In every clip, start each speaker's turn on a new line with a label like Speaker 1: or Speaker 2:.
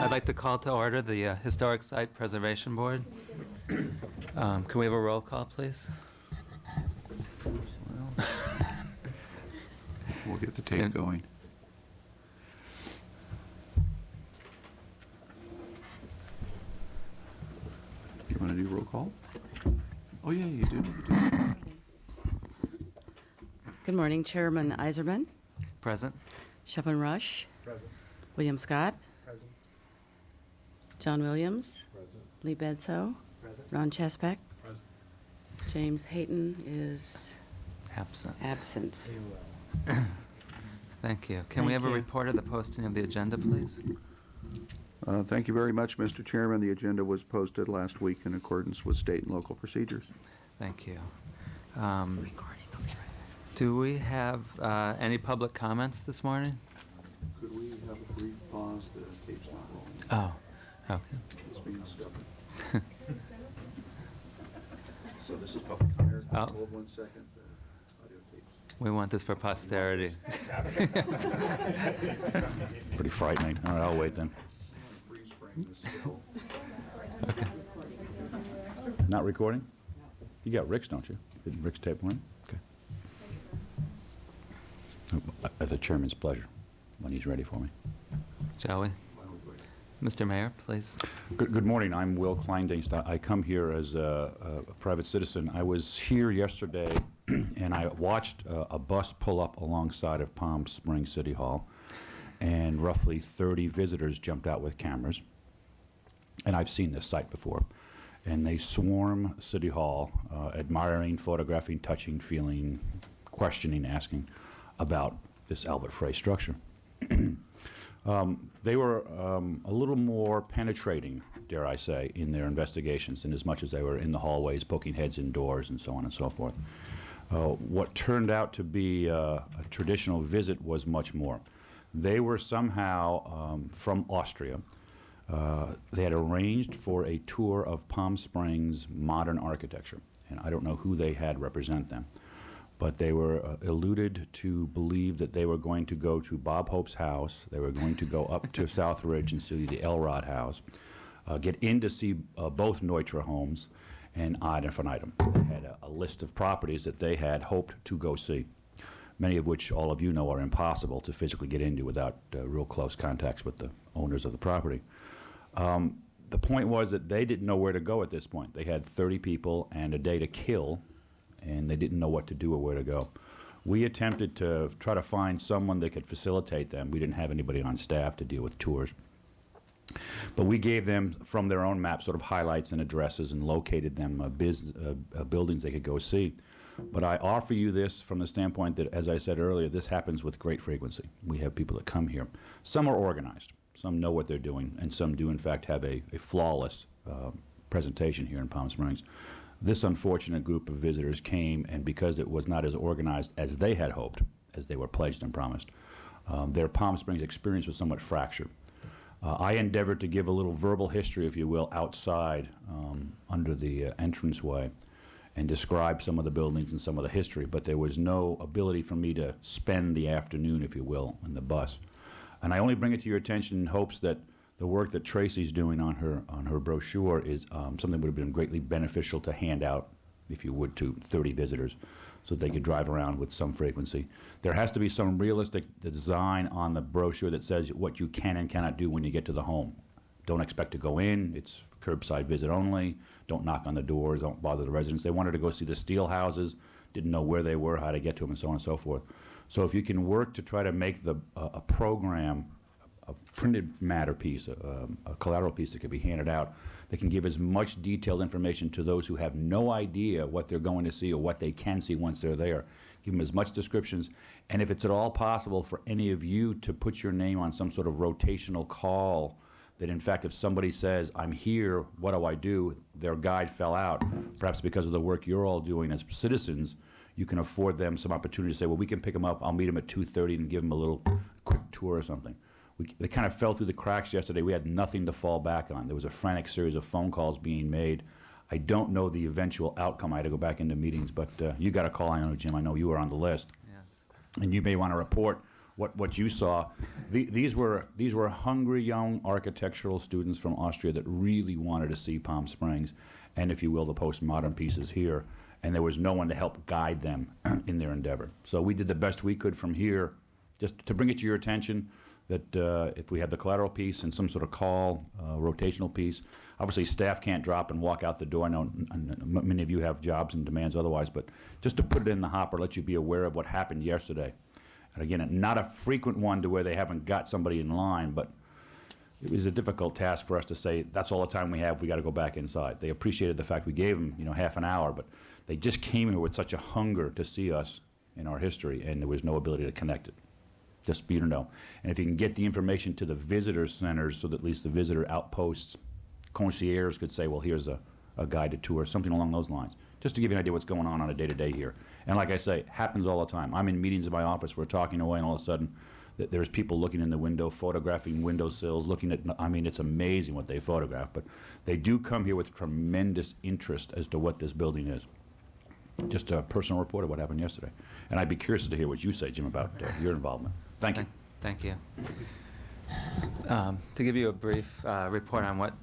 Speaker 1: I'd like to call to order the Historic Site Preservation Board. Can we have a roll call, please?
Speaker 2: We'll get the tape going. You want to do roll call? Oh, yeah, you do.
Speaker 3: Good morning, Chairman Iserman,
Speaker 1: Present.
Speaker 3: Shevin Rush,
Speaker 4: Present.
Speaker 3: William Scott,
Speaker 4: Present.
Speaker 3: John Williams,
Speaker 4: Present.
Speaker 3: Lee Bedsoe,
Speaker 4: Present.
Speaker 3: Ron Chesak.
Speaker 4: Present.
Speaker 3: James Hayton is
Speaker 1: Absent.
Speaker 3: absent.
Speaker 1: Thank you. Can we
Speaker 3: Thank
Speaker 1: have a
Speaker 3: you.
Speaker 1: report of the posting of the agenda, please?
Speaker 2: Thank you very much, Mr. Chairman. The agenda was posted last week in accordance with state and local procedures.
Speaker 1: Thank you. Do we have any public comments this morning?
Speaker 2: Could we have a brief pause? The tape's not rolling.
Speaker 1: Oh, okay.
Speaker 2: It's being stubborn. So this is public comment.
Speaker 1: Oh.
Speaker 2: Hold 1 second. The audio tapes.
Speaker 1: We want this for posterity.
Speaker 5: Pretty frightening. All right, I'll wait then.
Speaker 2: Freeze frame this still.
Speaker 5: Not recording? You got Rick's, don't you? Did Rick's tape run? Okay. At the chairman's pleasure, when he's ready for me.
Speaker 1: Shall we? Mr. Mayor, please.
Speaker 5: Good morning. I'm Will Kleindingst. I come here as a private citizen. I was here yesterday, and I watched a bus pull up alongside of Palm Springs City Hall, and roughly 30 visitors jumped out with cameras. And I've seen this site before. And they swarm City Hall, admiring, photographing, touching, feeling, questioning, asking about this Albert Frey structure. They were a little more penetrating, dare I say, in their investigations, in as much as they were in the hallways, poking heads in doors, and so on and so forth. What turned out to be a traditional visit was much more. They were somehow from Austria. They had arranged for a tour of Palm Springs modern architecture, and I don't know who they had represent them, but they were alluded to believe that they were going to go to Bob Hope's house, they were going to go up to Southridge and see the Elrod house, get in to see both Neutra homes, and ad infinitum. They had a list of properties that they had hoped to go see, many of which all of you know are impossible to physically get into without real close contacts with the owners of the property. The point was that they didn't know where to go at this point. They had 30 people and a day to kill, and they didn't know what to do or where to go. We attempted to try to find someone that could facilitate them. We didn't have anybody on staff to deal with tours. But we gave them, from their own map, sort of highlights and addresses and located them buildings they could go see. But I offer you this from the standpoint that, as I said earlier, this happens with great frequency. We have people that come here. Some are organized. Some know what they're doing, and some do, in fact, have a flawless presentation here in Palm Springs. This unfortunate group of visitors came, and because it was not as organized as they had hoped, as they were pledged and promised, their Palm Springs experience was somewhat fractured. I endeavored to give a little verbal history, if you will, outside under the entranceway and describe some of the buildings and some of the history, but there was no ability for me to spend the afternoon, if you will, in the bus. And I only bring it to your attention in hopes that the work that Tracy's doing on her brochure is something that would have been greatly beneficial to hand out, if you would, to 30 visitors so that they could drive around with some frequency. There has to be some realistic design on the brochure that says what you can and cannot do when you get to the home. Don't expect to go in. It's curbside visit only. Don't knock on the doors. Don't bother the residents. They wanted to go see the steel houses, didn't know where they were, how to get to them, and so on and so forth. So if you can work to try to make a program, a printed matter piece, a collateral piece that can be handed out, that can give as much detailed information to those who have no idea what they're going to see or what they can see once they're there. Give them as much descriptions, and if it's at all possible for any of you to put your name on some sort of rotational call, that in fact if somebody says, I'm here, what do I do? Their guide fell out, perhaps because of the work you're all doing as citizens, you can afford them some opportunity to say, well, we can pick them up, I'll meet them at 2:30 and give them a little quick tour or something. They kind of fell through the cracks yesterday. We had nothing to fall back on. There was a frantic series of phone calls being made. I don't know the eventual outcome. I had to go back into meetings, but you got a call, I know, Jim. I know you were on the list.
Speaker 1: Yes.
Speaker 5: And you may want to report what you saw. These were hungry young architectural students from Austria that really wanted to see Palm Springs, and if you will, the postmodern pieces here. And there was no one to help guide them in their endeavor. So we did the best we could from here, just to bring it to your attention that if we have the collateral piece and some sort of call, rotational piece, obviously staff can't drop and walk out the door. I know many of you have jobs and demands otherwise, but just to put it in the hopper, let you be aware of what happened yesterday. And again, not a frequent one to where they haven't got somebody in line, but it was a difficult task for us to say, that's all the time we have, we got to go back inside. They appreciated the fact we gave them, half an hour, but they just came here with such a hunger to see us in our history, and there was no ability to connect it. Just for you to know. And if you can get the information to the visitor centers so that at least the visitor outposts, concierge could say, well, here's a guided tour, something along those lines. Just to give you an idea what's going on a day-to-day here. And like I say, happens all the time. I'm in meetings in my office, we're talking away, and all of a sudden, there's people looking in the window, photographing windowsills, looking at, I mean, it's amazing what they photograph, but they do come here with tremendous interest as to what this building is. Just a personal report of what happened yesterday. And I'd be curious to hear what you say, Jim, about your involvement. Thank you.
Speaker 1: Thank you. To give you a brief report on what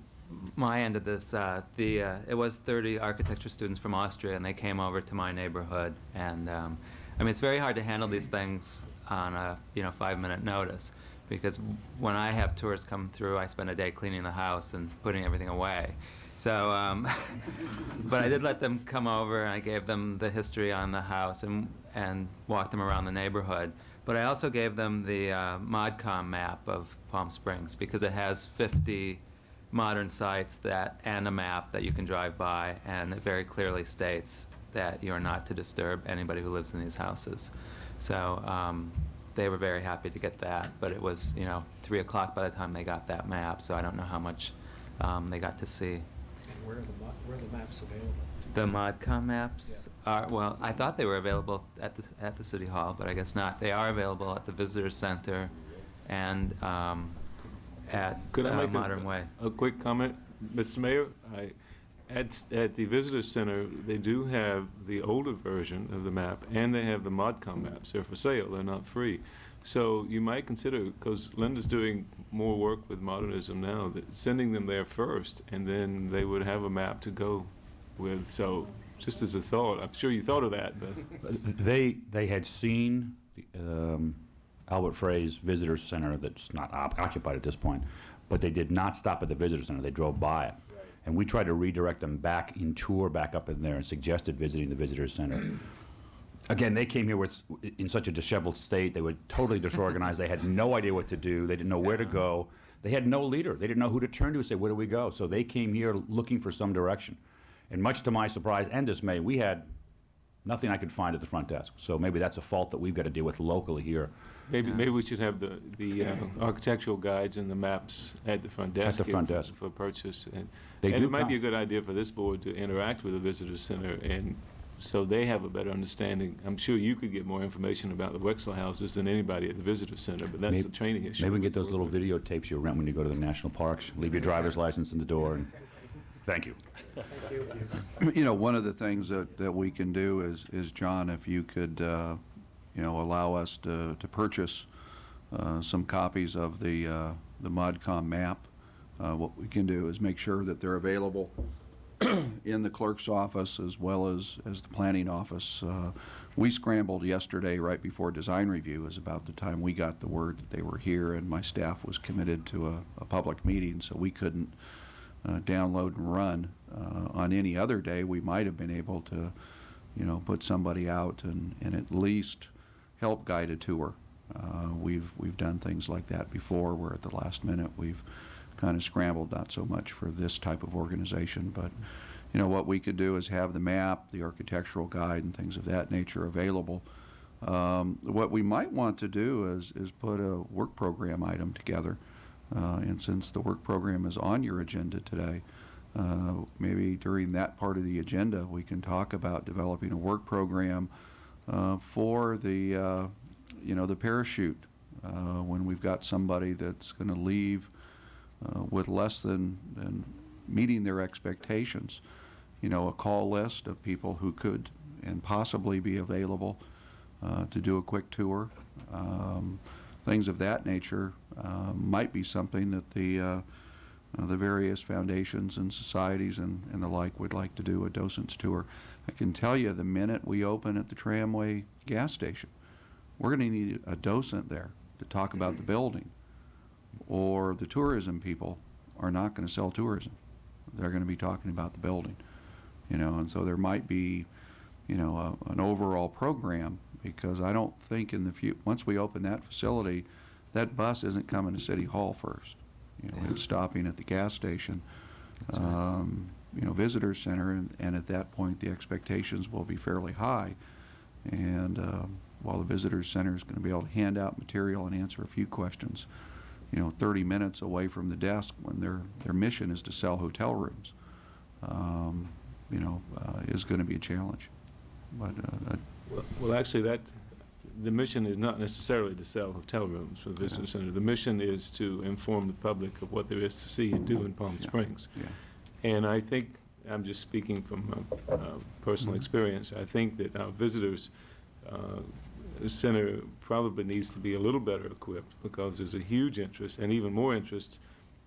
Speaker 1: my end of this, it was 30 architecture students from Austria, and they came over to my neighborhood. And I mean, it's very hard to handle these things on a 5-minute notice, because when I have tourists come through, I spend a day cleaning the house and putting everything away. So, but I did let them come over, and I gave them the history on the house and walked them around the neighborhood. But I also gave them the ModCom map of Palm Springs, because it has 50 modern sites and a map that you can drive by, and it very clearly states that you are not to disturb anybody who lives in these houses. So they were very happy to get that, but it was 3 o'clock by the time they got that map, so I don't know how much they got to see.
Speaker 4: Where are the maps available?
Speaker 1: The ModCom maps are, well, I thought they were available at the City Hall, but I guess not. They are available at the Visitor Center and at
Speaker 6: Could I make
Speaker 1: Modern Way.
Speaker 6: a quick comment, Mr. Mayor? At the Visitor Center, they do have the older version of the map, and they have the ModCom maps. They're for sale. They're not free. So you might consider, because Linda's doing more work with modernism now, that sending them there first, and then they would have a map to go with. So just as a thought, I'm sure you thought of that, but
Speaker 5: They had seen Albert Frey's Visitor Center that's not occupied at this point, but they did not stop at the Visitor Center. They drove by it. And we tried to redirect them back up in there, and suggested visiting the Visitor Center. Again, they came here in such a disheveled state. They were totally disorganized. They had no idea what to do. They didn't know where to go. They had no leader. They didn't know who to turn to and say, where do we go? So they came here looking for some direction. And much to my surprise and dismay, we had nothing I could find at the front desk. So maybe that's a fault that we've got to deal with locally here.
Speaker 6: maybe we should have the architectural guides and the maps at the front desk.
Speaker 5: At the front desk.
Speaker 6: For purchase. And
Speaker 5: They do
Speaker 6: it might
Speaker 5: come.
Speaker 6: be a good idea for this board to interact with the Visitor Center, and so they have a better understanding. I'm sure you could get more information about the Wexler houses than anybody at the Visitor Center, but that's
Speaker 5: Maybe-
Speaker 6: a training issue.
Speaker 5: Maybe we can get those little videotapes you rent when you go to the national parks. Leave your driver's license in the door, and thank you.
Speaker 2: One of the things that we can do is, John, if you could, allow us to purchase some copies of the ModCom map. What we can do is make sure that they're available in the clerk's office as well as the planning office. We scrambled yesterday right before design review. It was about the time we got the word that they were here, and my staff was committed to a public meeting, so we couldn't download and run. On any other day, we might have been able to, put somebody out and at least help guide a tour. We've done things like that before, where at the last minute we've kind of scrambled, not so much for this type of organization, but what we could do is have the map, the architectural guide, and things of that nature available. What we might want to do is put a work program item together, and since the work program is on your agenda today, maybe during that part of the agenda we can talk about developing a work program for the the parachute, when we've got somebody that's going to leave with less than meeting their expectations. A call list of people who could and possibly be available to do a quick tour. things of that nature might be something that the various foundations and societies and the like would like to do a docent's tour. I can tell you the minute we open at the Tramway gas station, we're going to need a docent there to talk about the building, or the tourism people are not going to sell tourism. They're going to be talking about the building, and so there might be, an overall program, because I don't think once we open that facility, that bus isn't coming to City Hall first. It's stopping at the gas station, visitor center, and at that point the expectations will be fairly high. And while the visitor center is going to be able to hand out material and answer a few questions, 30 minutes away from the desk when their mission is to sell hotel rooms, is going to be a challenge. But
Speaker 6: Well, actually, the mission is not necessarily to sell hotel rooms for the visitor center. The mission is to inform the public of what there is to see and do in Palm Springs.
Speaker 2: yeah.
Speaker 6: And I think, I'm just speaking from personal experience, I think that our visitors center probably needs to be a little better equipped, because there's a huge interest, and even more interest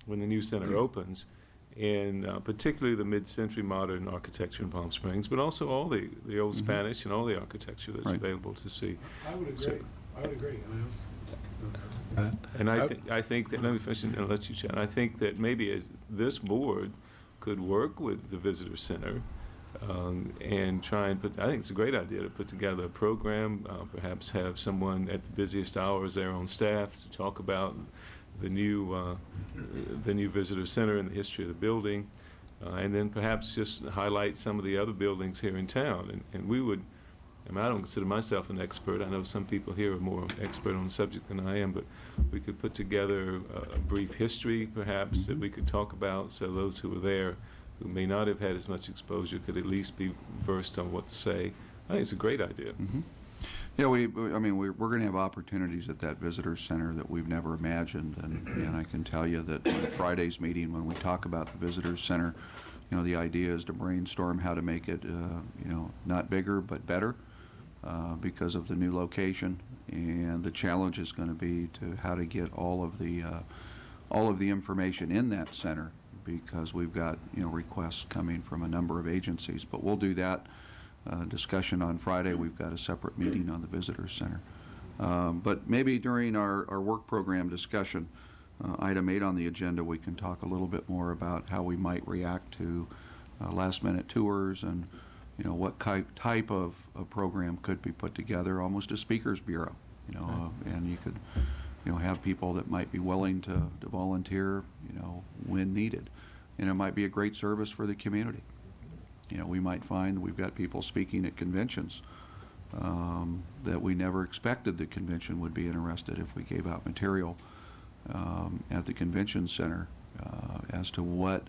Speaker 6: when the new center opens, in particularly the mid-century modern architecture in Palm Springs, but also all the old Spanish and all the architecture that's
Speaker 2: Right.
Speaker 6: available to see.
Speaker 4: I would
Speaker 6: So-
Speaker 4: agree. I would agree.
Speaker 6: And I think that, let me finish and let you chat. I think that maybe as this board could work with the visitor center and try and I think it's a great idea to put together a program, perhaps have someone at the busiest hours there on staff to talk about the new visitor center and the history of the building, and then perhaps just highlight some of the other buildings here in town. And we would, I don't consider myself an expert. I know some people here are more expert on the subject than I am, but we could put together a brief history, perhaps, that we could talk about, so those who were there who may not have had as much exposure could at least be versed on what to say. I think it's a great idea.
Speaker 2: Yeah, we're going to have opportunities at that visitor center that we've never imagined, and I can tell you that on Friday's meeting, when we talk about the visitor center, the idea is to brainstorm how to make it, not bigger but better, because of the new location, and the challenge is going to be to how to get all of the information in that center, because we've got requests coming from a number of agencies. But we'll do that discussion on Friday. We've got a separate meeting on the visitor center. But maybe during our work program discussion, item 8 on the agenda, we can talk a little bit more about how we might react to last-minute tours, and what type of a program could be put together, almost a speakers bureau, and you could have people that might be willing to volunteer, when needed. And it might be a great service for the community. We might find we've got people speaking at conventions that we never expected the convention would be interested if we gave out material at the convention center as to what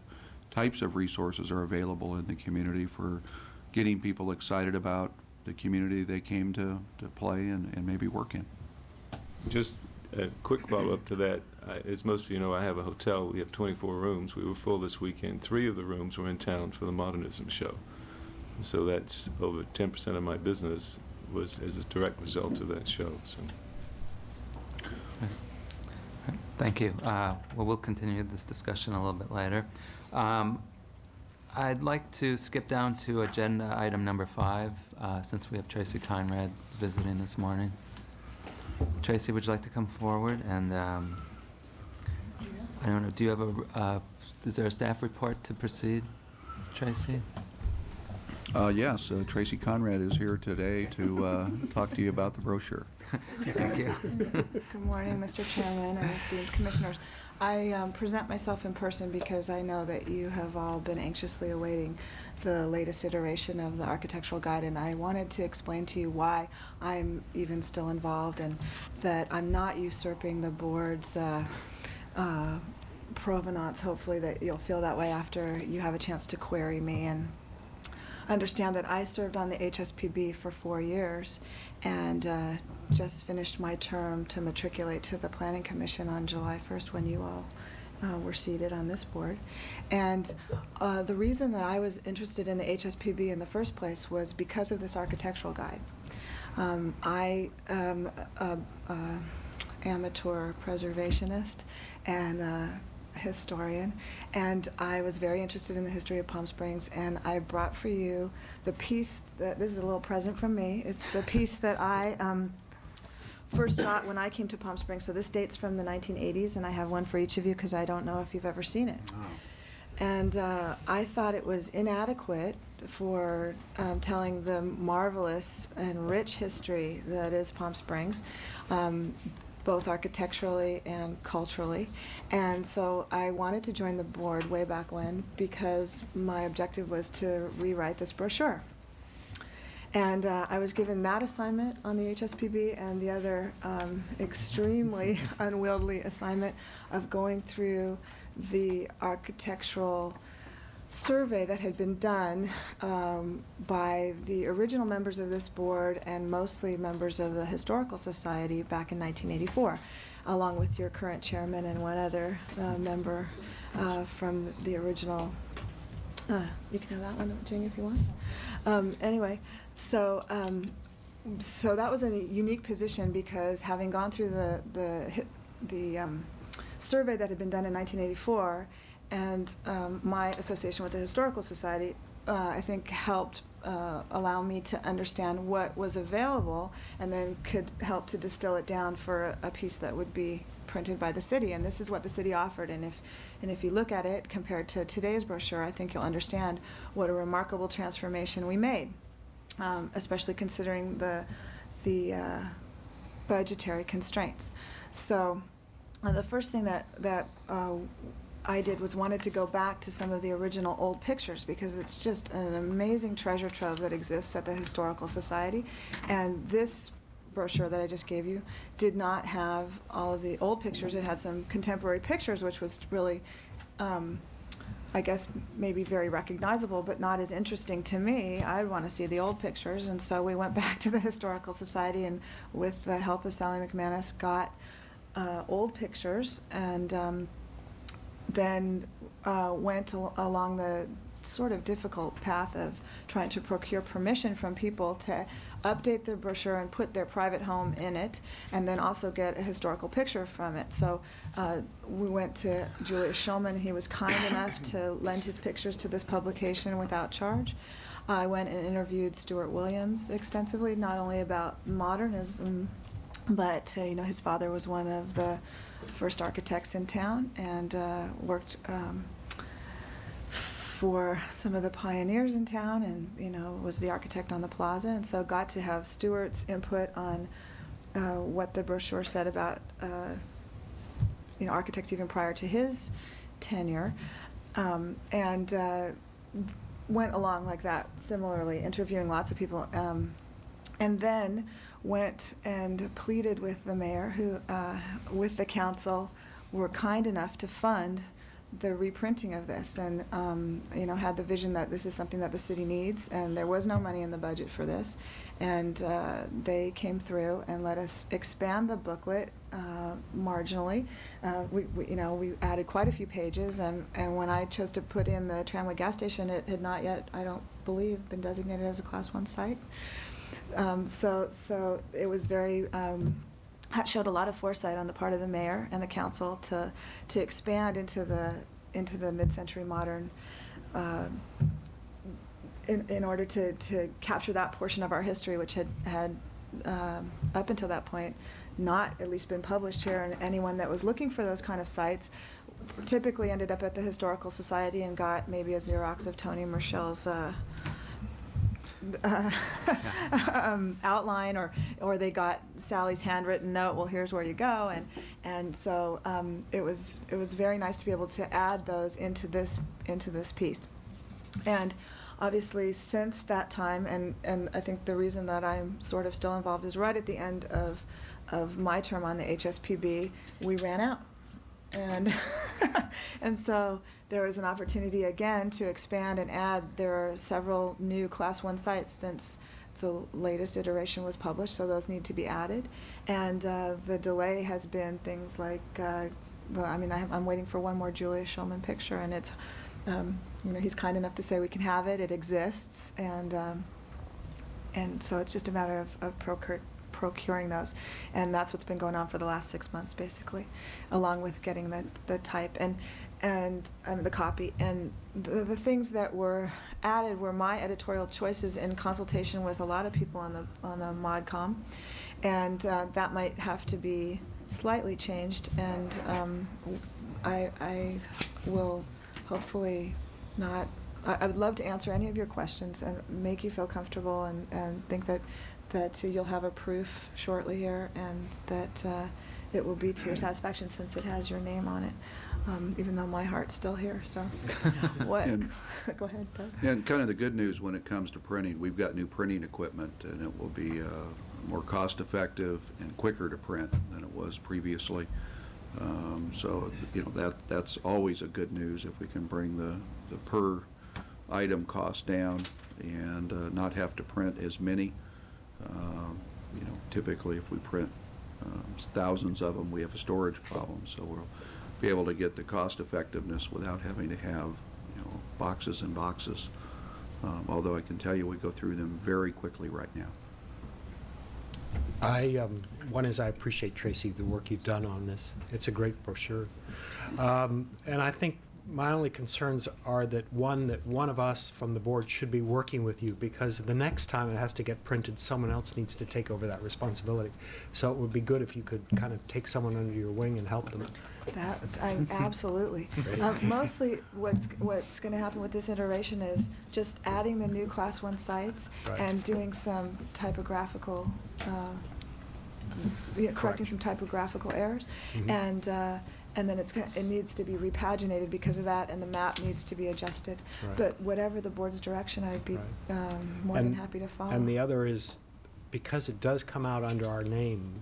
Speaker 2: types of resources are available in the community for getting people excited about the community they came to play and maybe work in.
Speaker 6: Just a quick follow-up to that. As most of you know, I have a hotel. We have 24 rooms. We were full this weekend. 3 of the rooms were in town for the Modernism show. So that's over 10% of my business was as a direct result of that show. So.
Speaker 1: Thank you. We'll continue this discussion a little bit later. I'd like to skip down to agenda item number 5, since we have Tracy Conrad visiting this morning. Tracy, would you like to come forward? And I don't know, do you have is there a staff report to proceed, Tracy?
Speaker 2: Yes, Tracy Conrad is here today to talk to you about the brochure.
Speaker 1: Thank you.
Speaker 7: Good morning, Mr. Chairman and esteemed commissioners. I present myself in person because I know that you have all been anxiously awaiting the latest iteration of the architectural guide, and I wanted to explain to you why I'm even still involved, and that I'm not usurping the board's provenance. Hopefully that you'll feel that way after you have a chance to query me and understand that I served on the HSPB for 4 years and just finished my term to matriculate to the Planning Commission on July 1st when you all were seated on this board. And the reason that I was interested in the HSPB in the first place was because of this architectural guide. I am amateur preservationist and historian, and I was very interested in the history of Palm Springs, and I brought for you the piece that, this is a little present from me, it's the piece that I first got when I came to Palm Springs, so this dates from the 1980s, and I have one for each of you because I don't know if you've ever seen it. And I thought it was inadequate for telling the marvelous and rich history that is Palm Springs, both architecturally and culturally. And so I wanted to join the board way back when because my objective was to rewrite this brochure. And I was given that assignment on the HSPB and the other extremely unwieldy assignment of going through the architectural survey that had been done by the original members of this board and mostly members of the Historical Society back in 1984, along with your current chairman and one other member from the original. You can have that one, Jing, if you want. Anyway, so that was a unique position because having gone through the survey that had been done in 1984 and my association with the Historical Society, I think helped allow me to understand what was available and then could help to distill it down for a piece that would be printed by the city. And this is what the city offered. And if you look at it compared to today's brochure, I think you'll understand what a remarkable transformation we made, especially considering the budgetary constraints. So the first thing that I did was wanted to go back to some of the original old pictures because it's just an amazing treasure trove that exists at the Historical Society. And this brochure that I just gave you did not have all of the old pictures. It had some contemporary pictures, which was really, I guess, maybe very recognizable, but not as interesting to me. I want to see the old pictures. And so we went back to the Historical Society and with the help of Sally McManus got old pictures and then went along the sort of difficult path of trying to procure permission from people to update the brochure and put their private home in it, and then also get a historical picture from it. So we went to Julius Shulman. He was kind enough to lend his pictures to this publication without charge. I went and interviewed Stuart Williams extensively, not only about modernism, but his father was one of the first architects in town and worked for some of the pioneers in town, and was the architect on the plaza, and so got to have Stuart's input on what the brochure said about architects even prior to his tenure, and went along like that, similarly interviewing lots of people, and then went and pleaded with the mayor, who, with the council, were kind enough to fund the reprinting of this, and had the vision that this is something that the city needs, and there was no money in the budget for this, and they came through and let us expand the booklet marginally. We added quite a few pages, and when I chose to put in the tramway gas station, it had not yet, I don't believe, been designated as a Class 1 site. So it was very, showed a lot of foresight on the part of the mayor and the council to expand into the mid-century modern, in order to capture that portion of our history, which had up until that point not at least been published here, and anyone that was looking for those kind of sites typically ended up at the Historical Society and got maybe a Xerox of Tony Merschel's outline, or they got Sally's handwritten note, well, here's where you go, and so it was very nice to be able to add those into this piece. And obviously since that time, and I think the reason that I'm sort of still involved is right at the end of my term on the HSPB, we ran out. And and so there was an opportunity again to expand and add. There are several new Class 1 sites since the latest iteration was published, so those need to be added. And the delay has been things like, I'm waiting for one more Julius Shulman picture, and it's, he's kind enough to say we can have it. It exists, and so it's just a matter of procuring those. And that's what's been going on for the last 6 months, basically, along with getting the type and the copy. And the things that were added were my editorial choices in consultation with a lot of people on the ModCom, and that might have to be slightly changed. And I will hopefully not. I would love to answer any of your questions and make you feel comfortable, and think that you'll have a proof shortly here, and that it will be to your satisfaction since it has your name on it, even though my heart's still here. So, what? Go ahead, Doug.
Speaker 2: And kind of the good news when it comes to printing, we've got new printing equipment, and it will be more cost-effective and quicker to print than it was previously. So, that's always a good news if we can bring the per item cost down and not have to print as many. Typically if we print thousands of them, we have a storage problem, so we'll be able to get the cost effectiveness without having to have boxes and boxes. Although I can tell you we go through them very quickly right now.
Speaker 4: One is I appreciate, Tracy, the work you've done on this. It's a great brochure. And I think my only concerns are that one of us from the board should be working with you, because the next time it has to get printed, someone else needs to take over that responsibility. So it would be good if you could kind of take someone under your wing and help them.
Speaker 7: Absolutely. Mostly what's going to happen with this iteration is just adding the new Class 1 sites,
Speaker 4: Right.
Speaker 7: and doing some typographical, correcting some typographical errors.
Speaker 4: Mhm.
Speaker 7: And then it needs to be repaginated because of that, and the map needs to be adjusted.
Speaker 4: Right.
Speaker 7: But whatever the board's direction, I'd be more than happy to follow.
Speaker 4: And the other is, because it does come out under our name,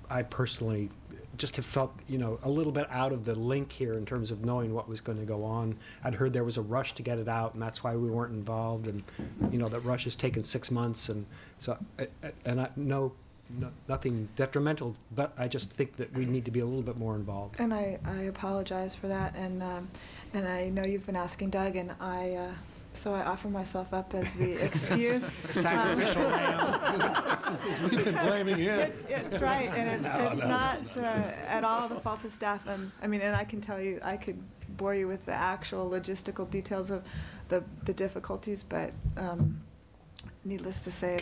Speaker 4: I personally just have felt, a little bit out of the link here in terms of knowing what was going to go on. I'd heard there was a rush to get it out, and that's why we weren't involved, and, that rush has taken 6 months, and so, nothing detrimental, but I just think that we need to be a little bit more involved.
Speaker 7: And I apologize for that, and I know you've been asking Doug, and so I offer myself up as the excuse.
Speaker 4: Sacrificial lamb.
Speaker 8: We've been blaming him.
Speaker 7: It's right, and it's not at all the fault of staff. And I can tell you, I could bore you with the actual logistical details of the difficulties, but needless to say,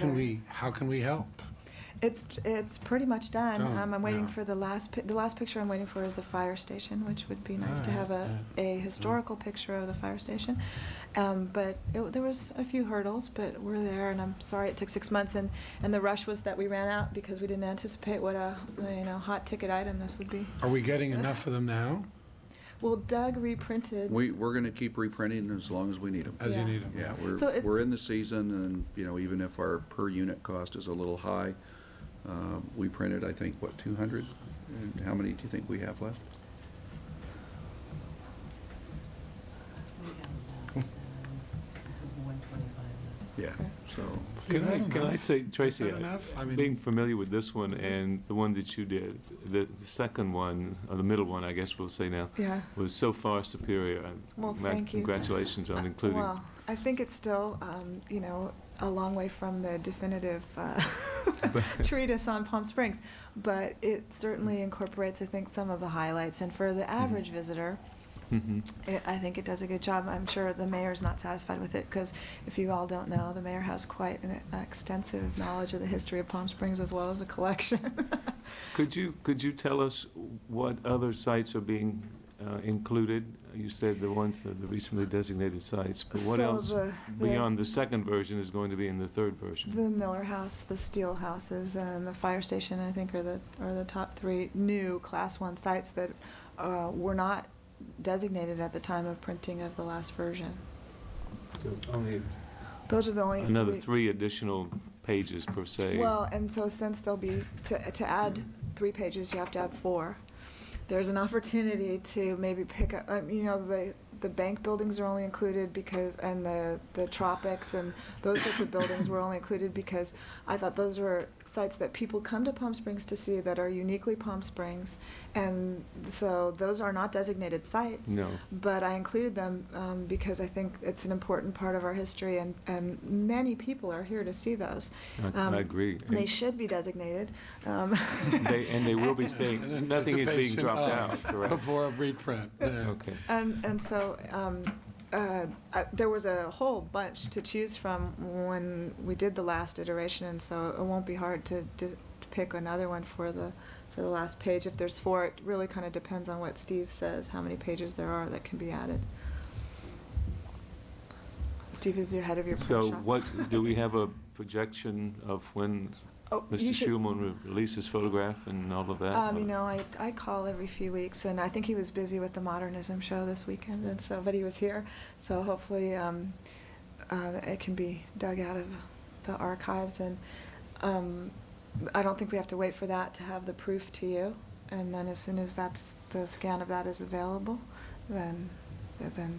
Speaker 8: How can we help?
Speaker 7: it's pretty much done.
Speaker 8: Done,
Speaker 7: I'm waiting
Speaker 8: yeah.
Speaker 7: for the last picture I'm waiting for is the fire station, which would be nice to have a historical picture of the fire station. But there was a few hurdles, but we're there, and I'm sorry it took 6 months, and the rush was that we ran out because we didn't anticipate what a hot ticket item this would be.
Speaker 8: Are we getting enough of them now,
Speaker 7: Well, Doug reprinted.
Speaker 2: We're going to keep reprinting as long as we need them.
Speaker 8: as you
Speaker 7: Yeah.
Speaker 8: need them?
Speaker 2: Yeah,
Speaker 7: So it's-
Speaker 2: we're in the season, and, even if our per unit cost is a little high, we printed, I think, 200? And how many do you think we have left? Yeah, so,
Speaker 6: Can I say, Tracy,
Speaker 8: Is that enough? I mean-
Speaker 6: being familiar with this one and the one that you did, the second one, or the middle one, I guess we'll say now,
Speaker 7: Yeah.
Speaker 6: was so far superior.
Speaker 7: Well, thank you.
Speaker 6: Congratulations on including.
Speaker 7: Well, I think it's still, a long way from the definitive treatise on Palm Springs, but it certainly incorporates, I think, some of the highlights. And for the average visitor,
Speaker 6: Mhm.
Speaker 7: I think it does a good job. I'm sure the mayor's not satisfied with it, because if you all don't know, the mayor has quite an extensive knowledge of the history of Palm Springs as well as a collection.
Speaker 6: Could you tell us what other sites are being included? You said the ones, the recently designated sites, but what
Speaker 7: So
Speaker 6: else
Speaker 7: the-
Speaker 6: beyond the second version is going to be in the third version?
Speaker 7: The Miller House, the Steel Houses, and the fire station, I think, are the top 3 new Class 1 sites that were not designated at the time of printing of the last version.
Speaker 6: So only
Speaker 7: Those are the only
Speaker 6: another 3 additional pages per se.
Speaker 7: Well, and so since there'll be, to add 3 pages, you have to add 4. There's an opportunity to maybe pick up, the bank buildings are only included because, and the tropics and those sorts of buildings were only included because I thought those were sites that people come to Palm Springs to see that are uniquely Palm Springs. And so those are not designated sites.
Speaker 6: No.
Speaker 7: But I included them because I think it's an important part of our history, and many people are here to see those.
Speaker 6: I agree.
Speaker 7: They should be designated.
Speaker 6: And they will be staying,
Speaker 8: In
Speaker 6: nothing is being
Speaker 8: anticipation
Speaker 6: dropped
Speaker 8: of-
Speaker 6: out, correct?
Speaker 8: Before a reprint, yeah.
Speaker 6: Okay.
Speaker 7: And so there was a whole bunch to choose from when we did the last iteration, and so it won't be hard to pick another one for the last page. If there's 4, it really kind of depends on what Steve says, how many pages there are that can be added. Steve is your head of your print
Speaker 6: So
Speaker 7: shop.
Speaker 6: what, do we have a projection of when
Speaker 7: Oh, you
Speaker 6: Mr.
Speaker 7: should-
Speaker 6: Schulman will release his photograph and all of that?
Speaker 7: You know, I call every few weeks, and I think he was busy with the Modernism show this weekend, and so, but he was here, so hopefully it can be dug out of the archives, and I don't think we have to wait for that to have the proof to you, and then as soon as the scan of that is available, then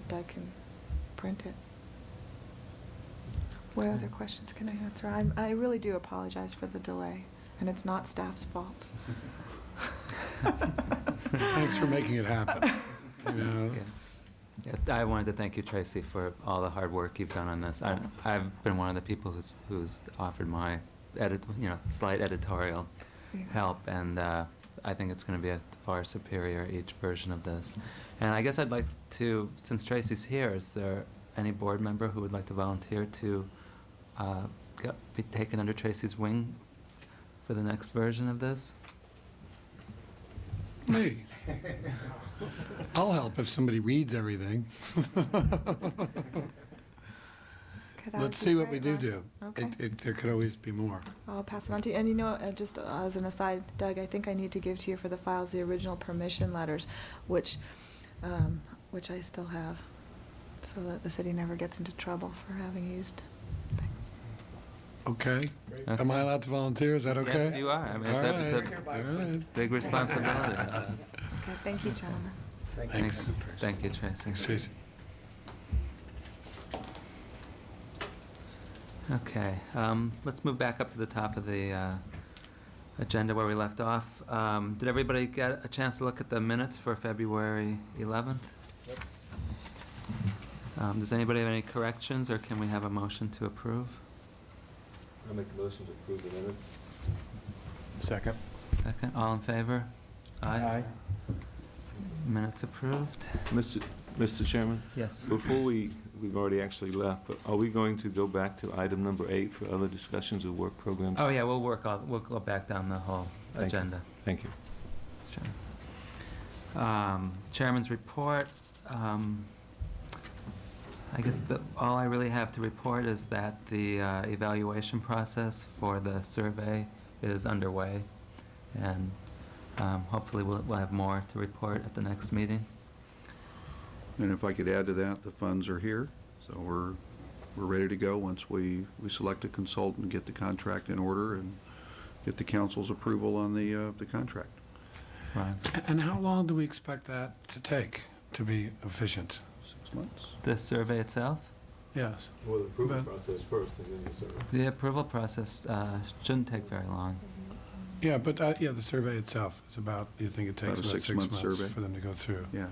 Speaker 7: Doug can print it. What other questions can I answer? I really do apologize for the delay, and it's not staff's fault.
Speaker 8: Thanks for making it happen. You know,
Speaker 1: Yes. Yeah, I wanted to thank you, Tracy, for all the hard work you've done on this. I've been one of the people who's offered my slight editorial
Speaker 7: Yeah.
Speaker 1: help, and I think it's going to be a far superior each version of this. And I guess I'd like to, since Tracy's here, is there any board member who would like to volunteer to be taken under Tracy's wing for the next version of this?
Speaker 8: me. I'll help if somebody reads everything.
Speaker 7: Okay, that
Speaker 8: Let's
Speaker 7: would be
Speaker 8: see what we
Speaker 7: great,
Speaker 8: do.
Speaker 7: Ron. Okay.
Speaker 8: There could always be more.
Speaker 7: I'll pass it on to you. And you know, just as an aside, Doug, I think I need to give to you for the files the original permission letters, which I still have, so that the city never gets into trouble for having used things.
Speaker 8: Okay?
Speaker 1: Okay.
Speaker 8: Am I allowed to volunteer? Is that okay?
Speaker 1: Yes, you are. I mean, it's
Speaker 8: All
Speaker 1: a
Speaker 8: right. All right.
Speaker 1: big responsibility.
Speaker 7: Okay, thank you, gentlemen.
Speaker 8: Thanks.
Speaker 1: Thank you, Tracy.
Speaker 8: Thanks, Tracy.
Speaker 1: Okay, let's move back up to the top of the agenda where we left off. Did everybody get a chance to look at the minutes for February 11th? Does anybody have any corrections, or can we have a motion to approve?
Speaker 6: I'll make a motion to approve the minutes.
Speaker 9: Second.
Speaker 1: Second, all in favor? Minutes approved?
Speaker 6: Mr. Chairman,
Speaker 1: Yes.
Speaker 6: before we've already actually left, but are we going to go back to item number 8 for other discussions of work programs?
Speaker 1: Oh, yeah, we'll go back down the whole
Speaker 6: Thank you.
Speaker 1: agenda.
Speaker 6: Thank you.
Speaker 1: Chairman's report. I guess all I really have to report is that the evaluation process for the survey is underway, and hopefully we'll have more to report at the next meeting.
Speaker 2: And if I could add to that, the funds are here, so we're ready to go once we select a consultant, get the contract in order, and get the council's approval on the contract.
Speaker 1: Right.
Speaker 8: And how long do we expect that to take to be efficient?
Speaker 2: 6 months.
Speaker 1: The survey itself?
Speaker 8: Yes.
Speaker 6: Well, the approval
Speaker 8: But-
Speaker 6: process first, and then the survey.
Speaker 1: The approval process shouldn't take very long.
Speaker 8: Yeah, but, the survey itself is about, you think it takes
Speaker 2: About a
Speaker 8: about 6
Speaker 2: 6-month
Speaker 8: months
Speaker 2: survey.
Speaker 8: for them to go through?
Speaker 2: Yeah.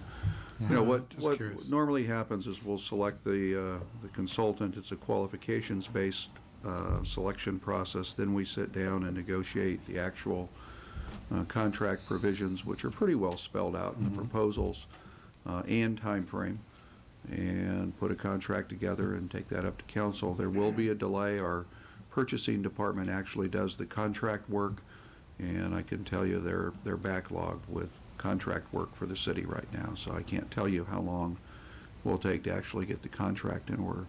Speaker 1: Yeah.
Speaker 2: You know, what
Speaker 8: Just
Speaker 2: what
Speaker 8: curious.
Speaker 2: normally happens is we'll select the consultant. It's a qualifications-based selection process. Then we sit down and negotiate the actual contract provisions, which are pretty well spelled out in the proposals and timeframe, and put a contract together and take that up to council. There will be a delay. Our purchasing department actually does the contract work, and I can tell you they're backlogged with contract work for the city right now, so I can't tell you how long it will take to actually get the contract in order.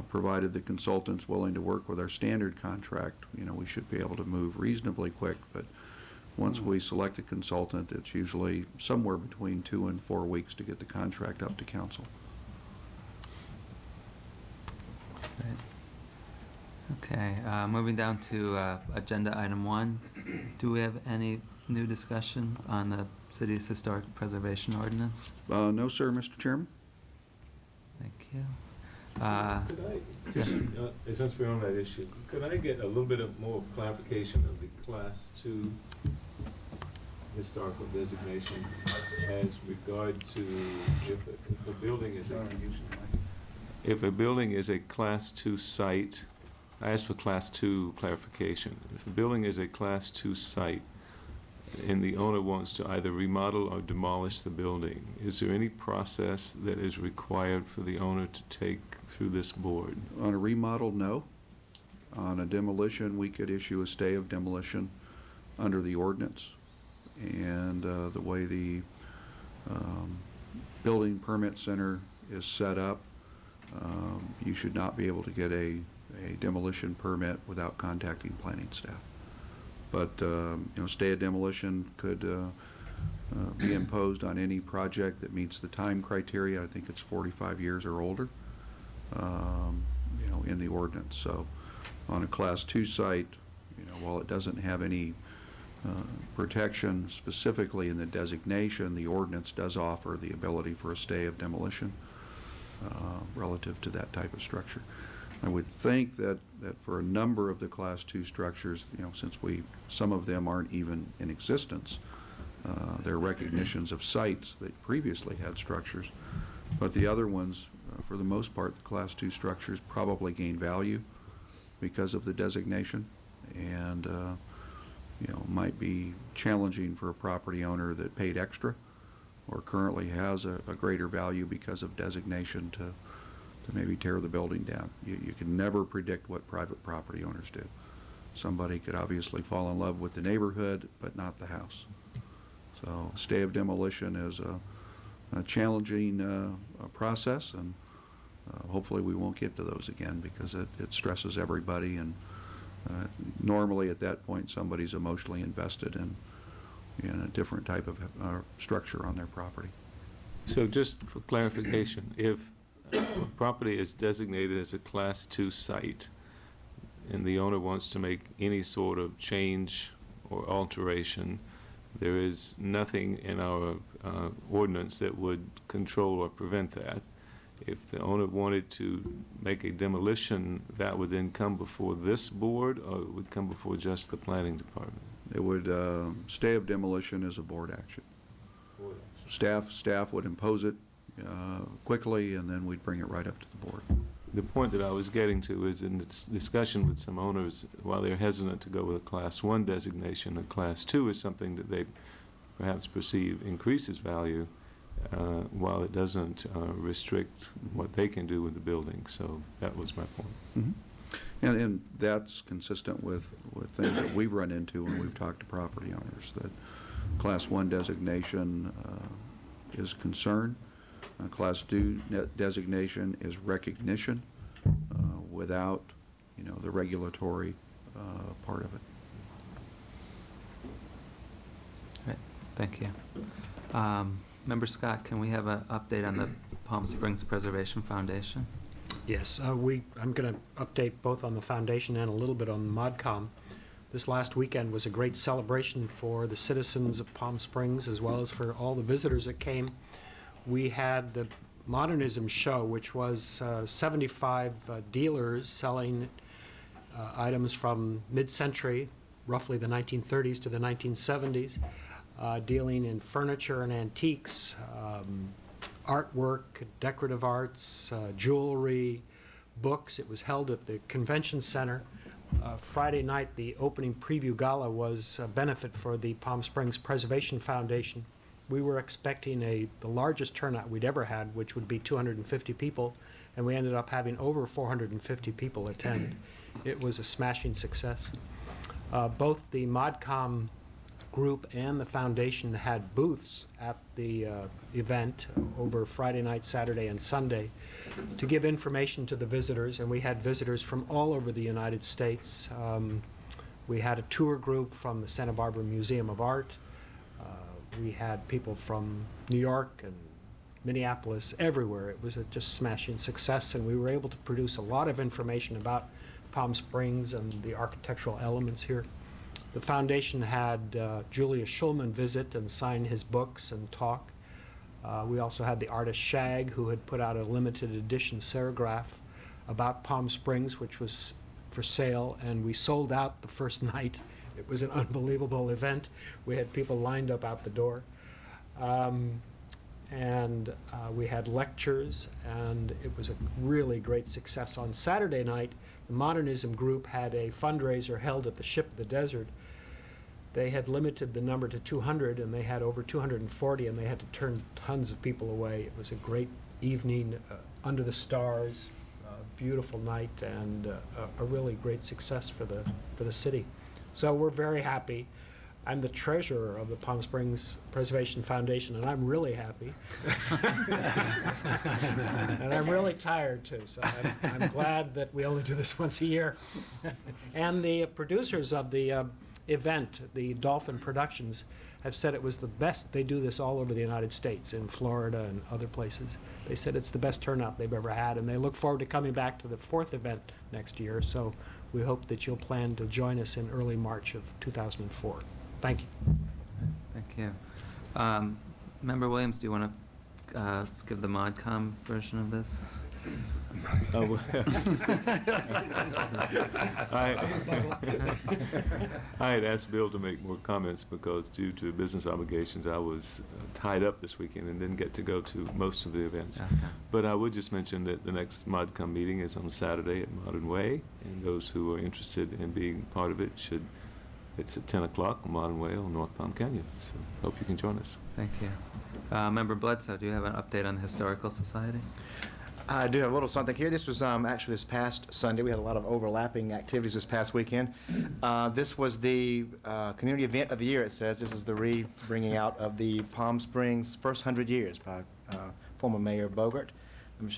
Speaker 2: Provided the consultant's willing to work with our standard contract, we should be able to move reasonably quick, but once we select a consultant, it's usually somewhere between 2 and 4 weeks to get the contract up to council.
Speaker 1: Okay, moving down to agenda item 1. Do we have any new discussion on the city's historic preservation ordinance?
Speaker 2: No, sir, Mr. Chairman?
Speaker 1: you.
Speaker 6: Could I, just, since we're on that issue, could I get a little bit of more clarification of the Class 2 historical designation as regard to if a building is if a building is a Class 2 site? I asked for Class 2 clarification. If a building is a Class 2 site and the owner wants to either remodel or demolish the building, is there any process that is required for the owner to take through this board?
Speaker 2: On a remodel, no. On a demolition, we could issue a stay of demolition under the ordinance. And the way the building permit center is set up, you should not be able to get a demolition permit without contacting planning staff. But stay of demolition could be imposed on any project that meets the time criteria. I think it's 45 years or older, in the ordinance. So on a Class 2 site, while it doesn't have any protection specifically in the designation, the ordinance does offer the ability for a stay of demolition relative to that type of structure. I would think that for a number of the Class 2 structures, since some of them aren't even in existence, they're recognitions of sites that previously had structures. But the other ones, for the most part, the Class 2 structures probably gain value because of the designation, and might be challenging for a property owner that paid extra or currently has a greater value because of designation to maybe tear the building down. You can never predict what private property owners do. Somebody could obviously fall in love with the neighborhood, but not the house. So stay of demolition is a challenging process, and hopefully we won't get to those again because it stresses everybody, and normally at that point somebody's emotionally invested in a different type of structure on their property.
Speaker 6: So just for clarification, if a property is designated as a Class 2 site and the owner wants to make any sort of change or alteration, there is nothing in our ordinance that would control or prevent that. If the owner wanted to make a demolition, that would then come before this board, or it would come before just the planning department?
Speaker 2: It would stay of demolition as a board action. Staff would impose it quickly, and then we'd bring it right up to the board.
Speaker 6: The point that I was getting to is in this discussion with some owners, while they're hesitant to go with a Class 1 designation, a Class 2 is something that they perhaps perceive increases value, while it doesn't restrict what they can do with the building. So that was my point.
Speaker 2: Mm-hmm. And that's consistent with things that we've run into when we've talked to property owners, that Class 1 designation is concern. Class 2 designation is recognition without, the regulatory part of it.
Speaker 1: Great, thank you. Member Scott, can we have an update on the Palm Springs Preservation Foundation?
Speaker 4: Yes, I'm going to update both on the foundation and a little bit on ModCom. This last weekend was a great celebration for the citizens of Palm Springs as well as for all the visitors that came. We had the Modernism Show, which was 75 dealers selling items from mid-century, roughly the 1930s to the 1970s, dealing in furniture and antiques, artwork, decorative arts, jewelry, books. It was held at the Convention Center. Friday night, the opening preview gala was a benefit for the Palm Springs Preservation Foundation. We were expecting the largest turnout we'd ever had, which would be 250 people, and we ended up having over 450 people attend. It was a smashing success. Both the ModCom group and the foundation had booths at the event over Friday night, Saturday, and Sunday to give information to the visitors, and we had visitors from all over the United States. We had a tour group from the Santa Barbara Museum of Art. We had people from New York and Minneapolis, everywhere. It was a just smashing success, and we were able to produce a lot of information about Palm Springs and the architectural elements here. The foundation had Julius Schulman visit and sign his books and talk. We also had the artist Shag, who had put out a limited edition serigraph about Palm Springs, which was for sale, and we sold out the first night. It was an unbelievable event. We had people lined up out the door. We had lectures, and it was a really great success. On Saturday night, the Modernism Group had a fundraiser held at the Ship of the Desert. They had limited the number to 200, and they had over 240, and they had to turn tons of people away. It was a great evening under the stars, a beautiful night, and a really great success for the city. So we're very happy. I'm the treasurer of the Palm Springs Preservation Foundation, and I'm really happy. And I'm really tired, too, so I'm glad that we only do this once a year. And the producers of the event, the Dolphin Productions, have said it was the best. They do this all over the United States, in Florida and other places. They said it's the best turnout they've ever had, and they look forward to coming back to the 4th event next year. So we hope that you'll plan to join us in early March of 2004. Thank you.
Speaker 1: Thank you. Member Williams, do you want to give the ModCom version of this?
Speaker 6: I had asked Bill to make more comments because due to business obligations, I was tied up this weekend and didn't get to go to most of the events.
Speaker 1: Okay.
Speaker 6: But I would just mention that the next ModCom meeting is on Saturday at Modern Way, and those who are interested in being part of it should. It's at 10 o'clock on Modern Way on North Palm Canyon, so hope you can join us.
Speaker 1: Thank you. Member Bledsoe, do you have an update on the Historical Society?
Speaker 9: I do have a little something here. This was actually this past Sunday. We had a lot of overlapping activities this past weekend. This was the community event of the year, it says. This is the re-bringing out of the Palm Springs First 100 Years by former Mayor Bogart.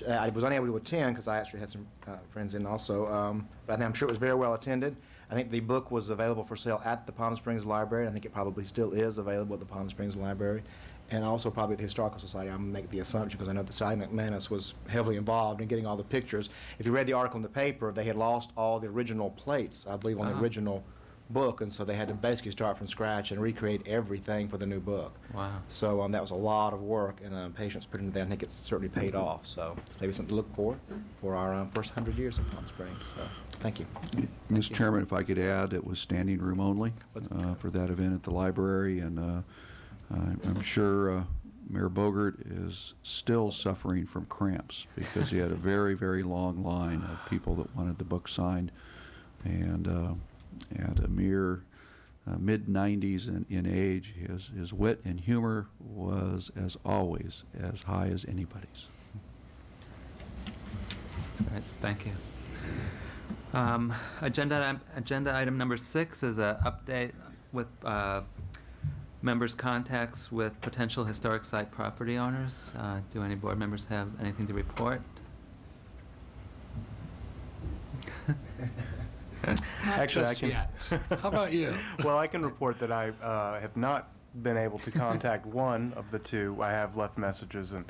Speaker 9: I was unable to attend because I actually had some friends in also, but I'm sure it was very well attended. I think the book was available for sale at the Palm Springs Library. I think it probably still is available at the Palm Springs Library, and also probably at the Historical Society. I'm going to make the assumption because I know that Sally McManus was heavily involved in getting all the pictures. If you read the article in the paper, they had lost all the original plates, I believe, on the original book, and so they had to basically start from scratch and recreate everything for the new book.
Speaker 1: Wow.
Speaker 9: So that was a lot of work, and patience put into that. I think it's certainly paid off. So maybe something to look for our first 100 years in Palm Springs. So thank you.
Speaker 2: Mr. Chairman, if I could add, it was standing room only for that event at the library, and I'm sure Mayor Bogart is still suffering from cramps because he had a very, very long line of people that wanted the book signed, and at a mere mid-90s in age, his wit and humor was, as always, as high as anybody's.
Speaker 1: That's great. Thank you. Agenda item number 6 is an update with members' contacts with potential historic site property owners. Do any board members have anything to report?
Speaker 10: Actually, I can.
Speaker 8: How about you?
Speaker 10: Well, I can report that I have not been able to contact one of the two. I have left messages, and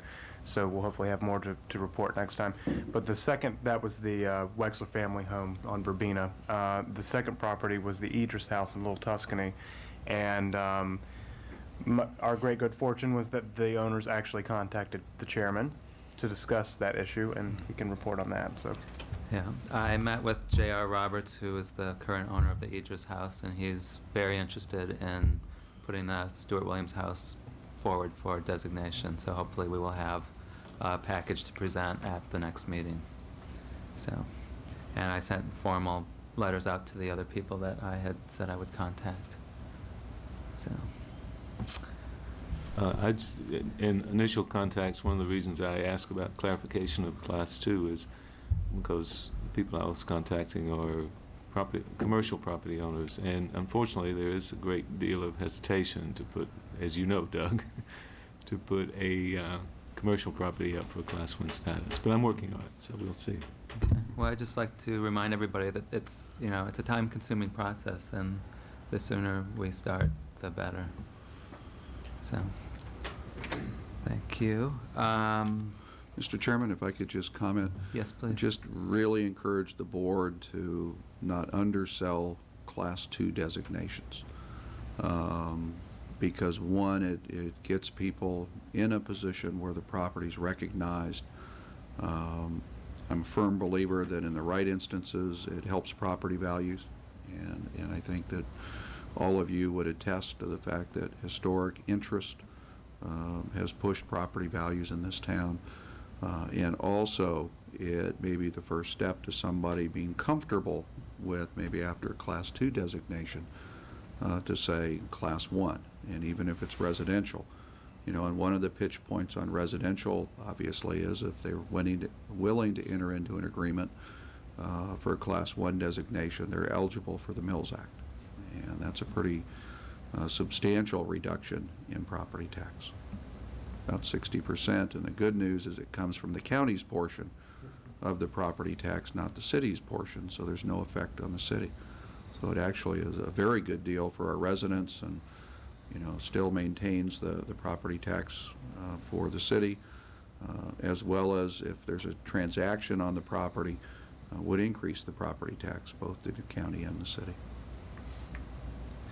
Speaker 10: so we'll hopefully have more to report next time. But the second, that was the Wexler family home on Verbena. The second property was the Idris house in Little Tuscany, and our great good fortune was that the owners actually contacted the chairman to discuss that issue, and he can report on that. So.
Speaker 1: Yeah, I met with J.R. Roberts, who is the current owner of the Idris house, and he's very interested in putting the Stuart Williams house forward for designation. So hopefully we will have a package to present at the next meeting. So, and I sent formal letters out to the other people that I had said I would contact. So.
Speaker 6: In initial contacts, one of the reasons I asked about clarification of Class 2 is because the people I was contacting are commercial property owners, and unfortunately there is a great deal of hesitation to put, as you know, Doug, to put a commercial property up for Class 1 status. But I'm working on it, so we'll see.
Speaker 1: Okay. Well, I'd just like to remind everybody that it's a time-consuming process, and the sooner we start, the better. So, thank you.
Speaker 2: Mr. Chairman, if I could just comment.
Speaker 1: Yes, please.
Speaker 2: Just really encourage the board to not undersell Class 2 designations. because one, it gets people in a position where the property's recognized. I'm a firm believer that in the right instances, it helps property values. And I think that all of you would attest to the fact that historic interest has pushed property values in this town. And also, it may be the first step to somebody being comfortable with, maybe after a Class 2 designation, to say Class 1, and even if it's residential. And one of the pitch points on residential, obviously, is if they're willing to enter into an agreement for a Class 1 designation, they're eligible for the Mills Act. And that's a pretty substantial reduction in property tax, about 60%. And the good news is it comes from the county's portion of the property tax, not the city's portion, so there's no effect on the city. So it actually is a very good deal for our residents, and still maintains the property tax for the city, as well as if there's a transaction on the property, would increase the property tax both to the county and the city.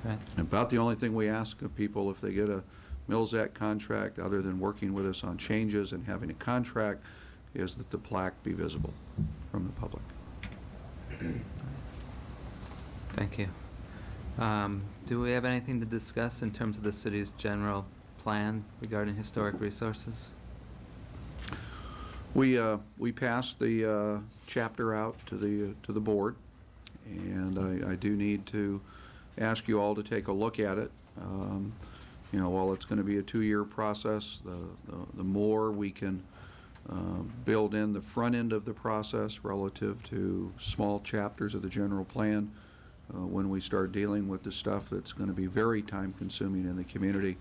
Speaker 1: Okay.
Speaker 2: About the only thing we ask of people if they get a Mills Act contract, other than working with us on changes and having a contract, is that the plaque be visible from the public.
Speaker 1: Thank you. Do we have anything to discuss in terms of the city's general plan regarding historic resources?
Speaker 2: We passed the chapter out to the board, and I do need to ask you all to take a look at it. While it's going to be a 2-year process, the more we can build in the front end of the process relative to small chapters of the general plan, when we start dealing with the stuff that's going to be very time consuming in the community,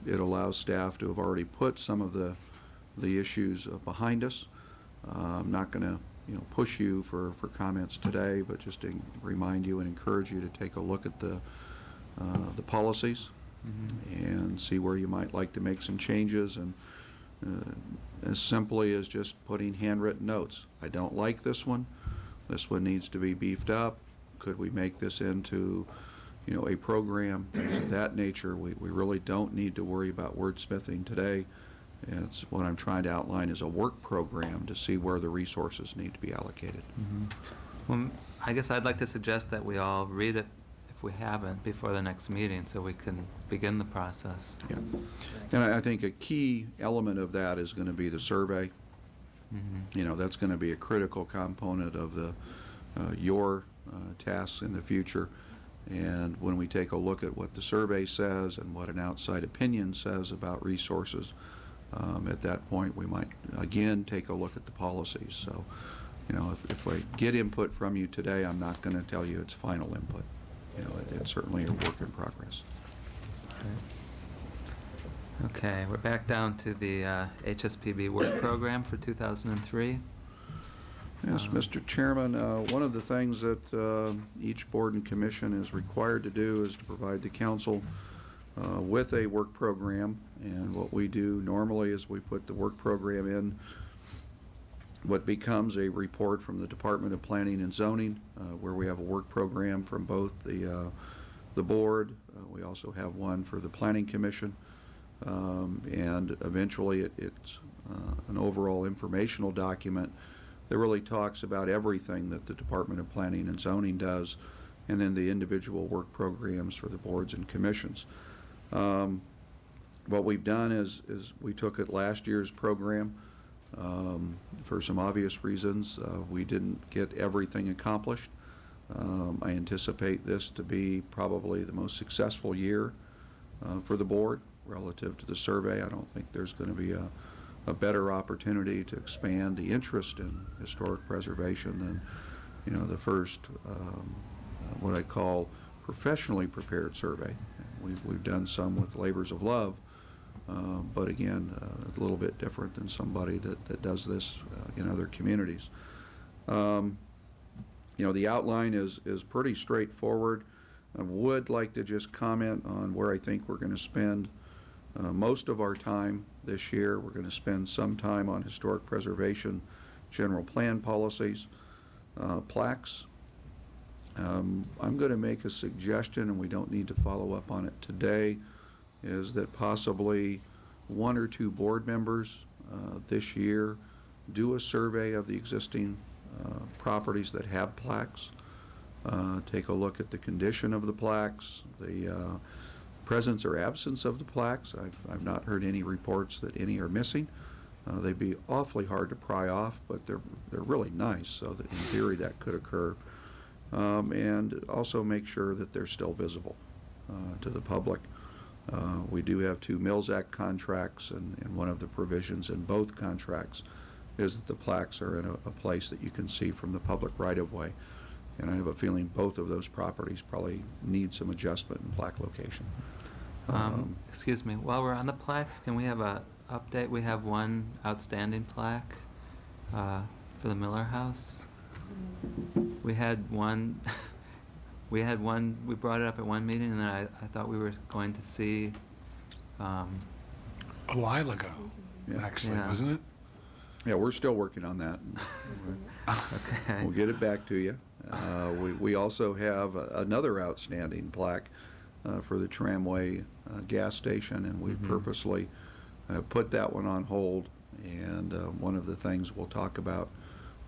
Speaker 2: it allows staff to have already put some of the issues behind us. I'm not going to push you for comments today, but just to remind you and encourage you to take a look at the policies and see where you might like to make some changes, and as simply as just putting handwritten notes. I don't like this one. This one needs to be beefed up. Could we make this into a program, things of that nature? We really don't need to worry about wordsmithing today. It's what I'm trying to outline is a work program to see where the resources need to be allocated.
Speaker 1: Well, I guess I'd like to suggest that we all read it, if we haven't, before the next meeting, so we can begin the process.
Speaker 2: Yeah. And I think a key element of that is going to be the survey. That's going to be a critical component of your tasks in the future. And when we take a look at what the survey says and what an outside opinion says about resources, at that point we might again take a look at the policies. So, if I get input from you today, I'm not going to tell you it's final input. It's certainly a work in progress.
Speaker 1: Okay, we're back down to the HSPB work program for 2003.
Speaker 2: Yes, Mr. Chairman, one of the things that each board and commission is required to do is to provide the council with a work program. And what we do normally is we put the work program in what becomes a report from the Department of Planning and Zoning, where we have a work program from both the board. We also have one for the Planning Commission. And eventually it's an overall informational document that really talks about everything that the Department of Planning and Zoning does, and then the individual work programs for the boards and commissions. What we've done is we took at last year's program. For some obvious reasons, we didn't get everything accomplished. I anticipate this to be probably the most successful year for the board relative to the survey. I don't think there's going to be a better opportunity to expand the interest in historic preservation than the first what I call professionally prepared survey. We've done some with labors of love, but again, a little bit different than somebody that does this in other communities. The outline is pretty straightforward. I would like to just comment on where I think we're going to spend most of our time this year. We're going to spend some time on historic preservation, general plan policies, plaques, I'm going to make a suggestion, and we don't need to follow up on it today, is that possibly one or two board members this year do a survey of the existing properties that have plaques. Take a look at the condition of the plaques, the presence or absence of the plaques. I've not heard any reports that any are missing. They'd be awfully hard to pry off, but they're really nice, so that in theory that could occur. And also make sure that they're still visible to the public. We do have 2 Mills Act contracts, and one of the provisions in both contracts is that the plaques are in a place that you can see from the public right-of-way. And I have a feeling both of those properties probably need some adjustment in plaque location.
Speaker 1: Excuse me, while we're on the plaques, can we have a update? We have one outstanding plaque for the Miller House. We had one, we brought it up at one meeting, and then I thought we were going to see,
Speaker 8: A while ago,
Speaker 2: Yeah.
Speaker 8: actually,
Speaker 1: Yeah.
Speaker 8: wasn't it?
Speaker 2: Yeah, we're still working on that.
Speaker 1: okay.
Speaker 2: We'll get it back to you. We also have another outstanding plaque for the Tramway gas station, and we purposely put that one on hold. And one of the things we'll talk about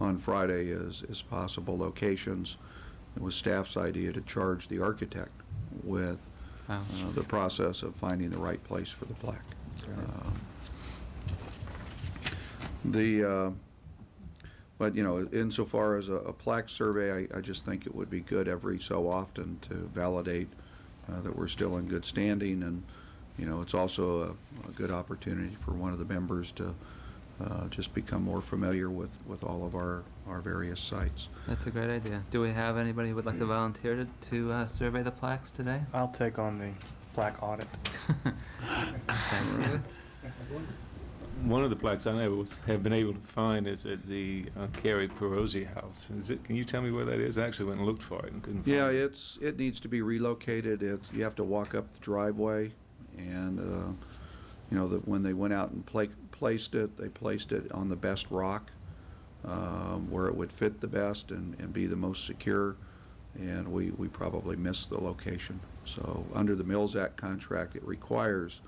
Speaker 2: on Friday is possible locations. It was staff's idea to charge the architect with the process of finding the right place for the plaque. But, you know, insofar as a plaque survey, I just think it would be good every so often to validate that we're still in good standing. And, you know, it's also a good opportunity for one of the members to just become more familiar with all of our various sites.
Speaker 1: That's a great idea. Do we have anybody who would like to volunteer to survey the plaques today?
Speaker 10: I'll take on the plaque audit.
Speaker 1: Thank you.
Speaker 6: One of the plaques I have been able to find is at the Carrie Perosi House. Can you tell me where that is? I actually went and looked for it and couldn't find
Speaker 2: Yeah,
Speaker 6: it.
Speaker 2: it needs to be relocated. You have to walk up the driveway, and you know, when they went out and placed it, they placed it on the best rock where it would fit the best and be the most secure. And we probably missed the location. So under the Mills Act contract, it requires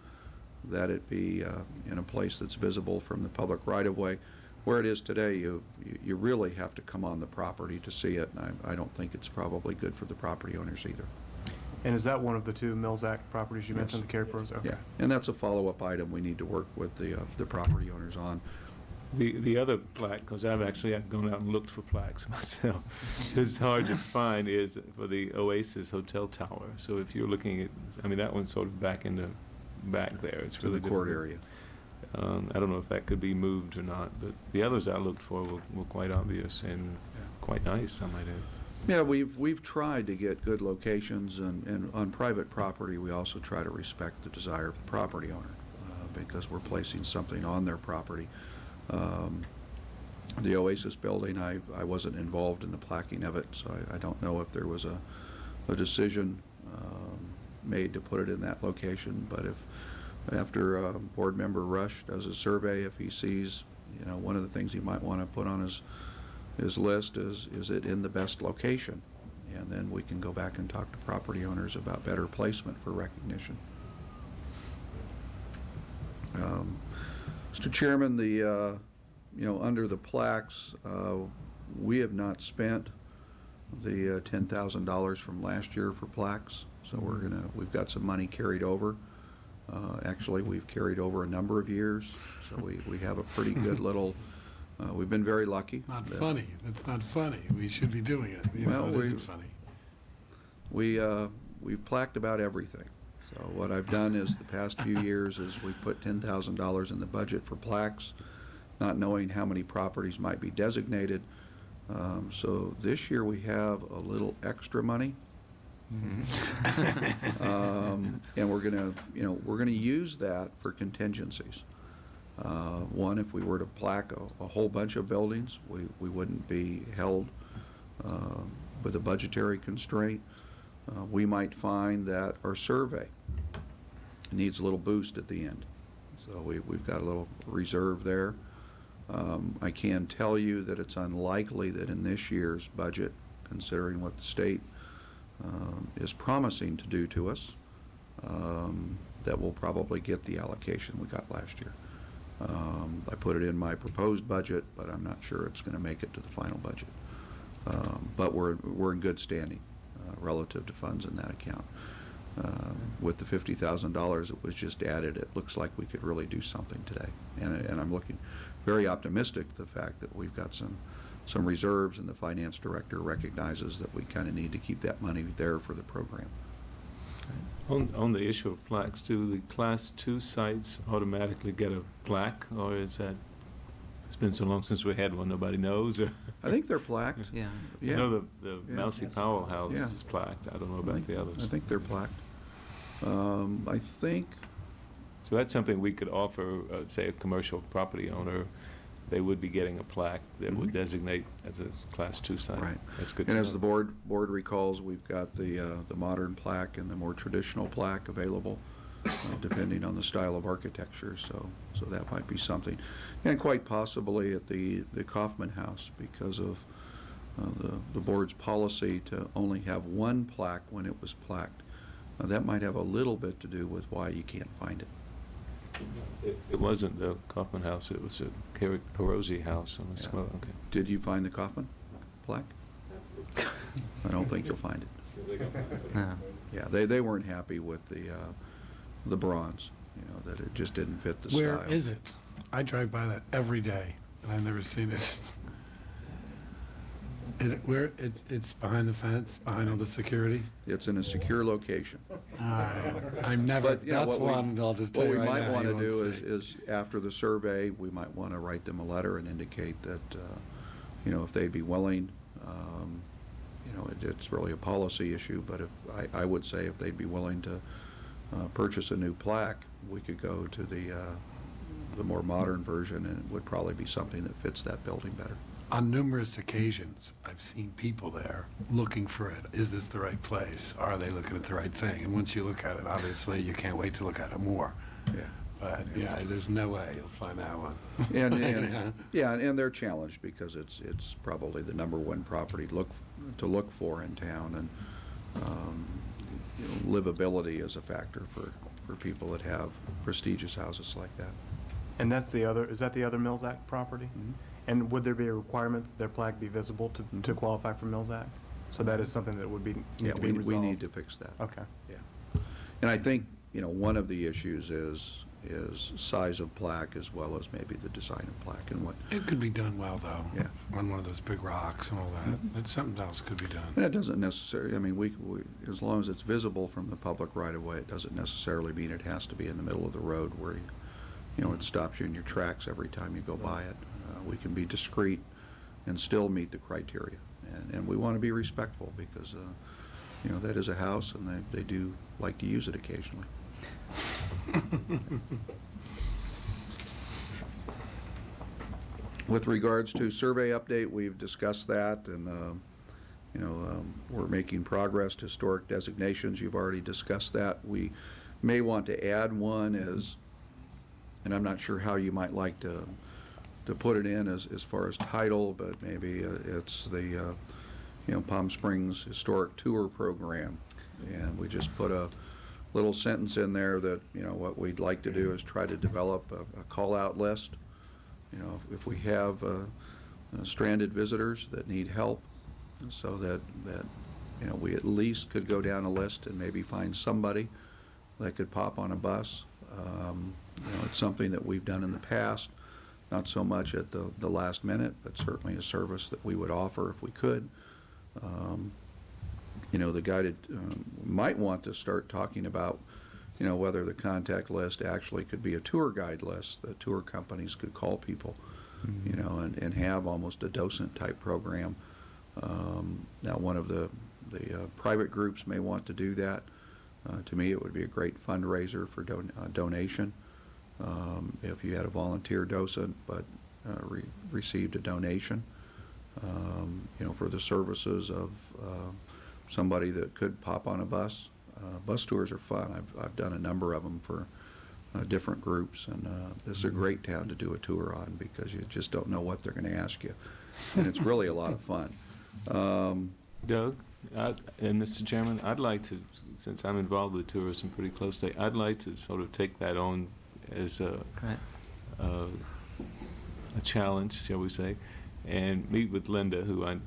Speaker 2: that it be in a place that's visible from the public right-of-way. Where it is today, you really have to come on the property to see it, and I don't think it's probably good for the property owners either.
Speaker 10: And is that one of the 2 Mills Act properties you mentioned, the Carrie Pros? Okay.
Speaker 2: Yeah, and that's a follow-up item we need to work with the property owners on.
Speaker 6: The other plaque, because I've actually gone out and looked for plaques myself, it's hard to find, is for the Oasis Hotel Tower. So if you're looking at, I mean, that one's sort of back there. It's
Speaker 2: To
Speaker 6: really
Speaker 2: the court
Speaker 6: difficult.
Speaker 2: area.
Speaker 6: I don't know if that could be moved or not, but the others I looked for were quite obvious and quite nice, I might add.
Speaker 2: Yeah, we've tried to get good locations, and on private property, we also try to respect the desire of the property owner because we're placing something on their property. The Oasis building, I wasn't involved in the plaquing of it, so I don't know if there was a decision made to put it in that location. But if after Board Member Rush does a survey, if he sees, you know, one of the things he might want to put on his list is it in the best location? And then we can go back and talk to property owners about better placement for recognition. Mr. Chairman, you know, under the plaques, we have not spent the $10,000 from last year for plaques, so we've got some money carried over. Actually, we've carried over a number of years, so we have a pretty good little. We've been very lucky.
Speaker 8: Not funny. That's not funny. We should be doing it. You know,
Speaker 2: Well,
Speaker 8: it
Speaker 2: we-
Speaker 8: isn't funny.
Speaker 2: We've plaqued about everything. So what I've done is the past few years is we put $10,000 in the budget for plaques, not knowing how many properties might be designated. So this year we have a little extra money. And we're gonna use that for contingencies. One, if we were to plaque a whole bunch of buildings, we wouldn't be held with a budgetary constraint. We might find that our survey needs a little boost at the end. So we've got a little reserve there. I can tell you that it's unlikely that in this year's budget considering what the state is promising to do to us, that we'll probably get the allocation we got last year. I put it in my proposed budget, but I'm not sure it's going to make it to the final budget. But we're in good standing relative to funds in that account. With the $50,000 that was just added, it looks like we could really do something today. And I'm looking very optimistic the fact that we've got some reserves, and the finance director recognizes that we kind of need to keep that money there for the program.
Speaker 6: On the issue of plaques, do the Class 2 sites automatically get a plaque, or is that, it's been so long since we had one, nobody knows? Or
Speaker 2: I think they're plaqued.
Speaker 1: Yeah.
Speaker 2: Yeah.
Speaker 6: I know the
Speaker 2: Yeah.
Speaker 6: Mousy Powell House
Speaker 2: Yeah.
Speaker 6: is plaqued. I don't know about the others.
Speaker 2: I think they're plaqued. I think,
Speaker 6: So that's something we could offer, say, a commercial property owner. They would be getting a plaque that would
Speaker 2: Mhm.
Speaker 6: designate as a Class 2 site.
Speaker 2: right.
Speaker 6: That's good
Speaker 2: And
Speaker 6: to
Speaker 2: as
Speaker 6: know.
Speaker 2: the board recalls, we've got the modern plaque and the more traditional plaque available, depending on the style of architecture, so that might be something. And quite possibly at the Kaufman House, because of the board's policy to only have one plaque when it was plaqued. That might have a little bit to do with why you can't find it.
Speaker 6: It wasn't the Kaufman House, it was a Perosi House on the
Speaker 2: Yeah.
Speaker 6: Swell, okay.
Speaker 2: Did you find the Kaufman plaque? I don't think you'll find it.
Speaker 1: No.
Speaker 2: Yeah, they weren't happy with the bronze, that it just didn't fit the style.
Speaker 8: Where is it? I drive by that every day, and I've never seen it. It's behind the fence, behind all the security?
Speaker 2: It's in a secure location.
Speaker 8: I'm never,
Speaker 2: But, you know,
Speaker 8: that's
Speaker 2: what we-
Speaker 8: one, I'll just tell you right now.
Speaker 2: What we might want
Speaker 8: you
Speaker 2: to
Speaker 8: won't
Speaker 2: do
Speaker 8: see.
Speaker 2: is, after the survey, we might want to write them a letter and indicate that, if they'd be willing, it's really a policy issue, but I would say if they'd be willing to purchase a new plaque, we could go to the more modern version, and it would probably be something that fits that building better.
Speaker 8: On numerous occasions, I've seen people there looking for it. Is this the right place? Are they looking at the right thing? And once you look at it, obviously, you can't wait to look at it more.
Speaker 2: Yeah.
Speaker 8: But, yeah, there's no way you'll find that one.
Speaker 2: And they're challenged because it's probably the number one property to look for in town, and livability is a factor for people that have prestigious houses like that.
Speaker 10: And is that the other Mills Act property?
Speaker 2: Mhm.
Speaker 10: And would there be a requirement that their plaque be visible to qualify for Mills Act? So that is something that would need
Speaker 2: Yeah,
Speaker 10: to be
Speaker 2: we
Speaker 10: resolved?
Speaker 2: need to fix that.
Speaker 10: Okay.
Speaker 2: Yeah. And I think, one of the issues is size of plaque as well as maybe the design of plaque and what.
Speaker 8: It could be done well, though.
Speaker 2: Yeah.
Speaker 8: On one of those big rocks and all that. And something else could be
Speaker 2: And
Speaker 8: done.
Speaker 2: it doesn't necessarily, we as long as it's visible from the public right of way, it doesn't necessarily mean it has to be in the middle of the road where, it stops you in your tracks every time you go by it. We can be discreet and still meet the criteria. And we want to be respectful because, that is a house and they do like to use it occasionally. With regards to survey update, we've discussed that, and we're making progress to historic designations. You've already discussed that. We may want to add one and I'm not sure how you might like to put it in as far as title, but maybe it's the Palm Springs Historic Tour Program, and we just put a little sentence in there that, what we'd like to do is try to develop a call-out list. If we have stranded visitors that need help, so that we at least could go down a list and maybe find somebody that could pop on a bus. It's something that we've done in the past, not so much at the last minute, but certainly a service that we would offer if we could. The guided might want to start talking about, whether the contact list actually could be a tour guide list. The tour companies could call people, and have almost a docent type program. Now, one of the private groups may want to do that. To me, it would be a great fundraiser for donation. If you had a volunteer docent but received a donation, for the services of somebody that could pop on a bus. Bus tours are fun. I've done a number of them for different groups, and this is a great town to do a tour on because you just don't know what they're going to ask you, and it's really a lot of fun.
Speaker 6: Doug, and Mr. Chairman, I'd like to, since I'm involved with tourism pretty closely, I'd like to sort of take that on as
Speaker 1: Great.
Speaker 6: a challenge, shall we say, and meet with Linda, who I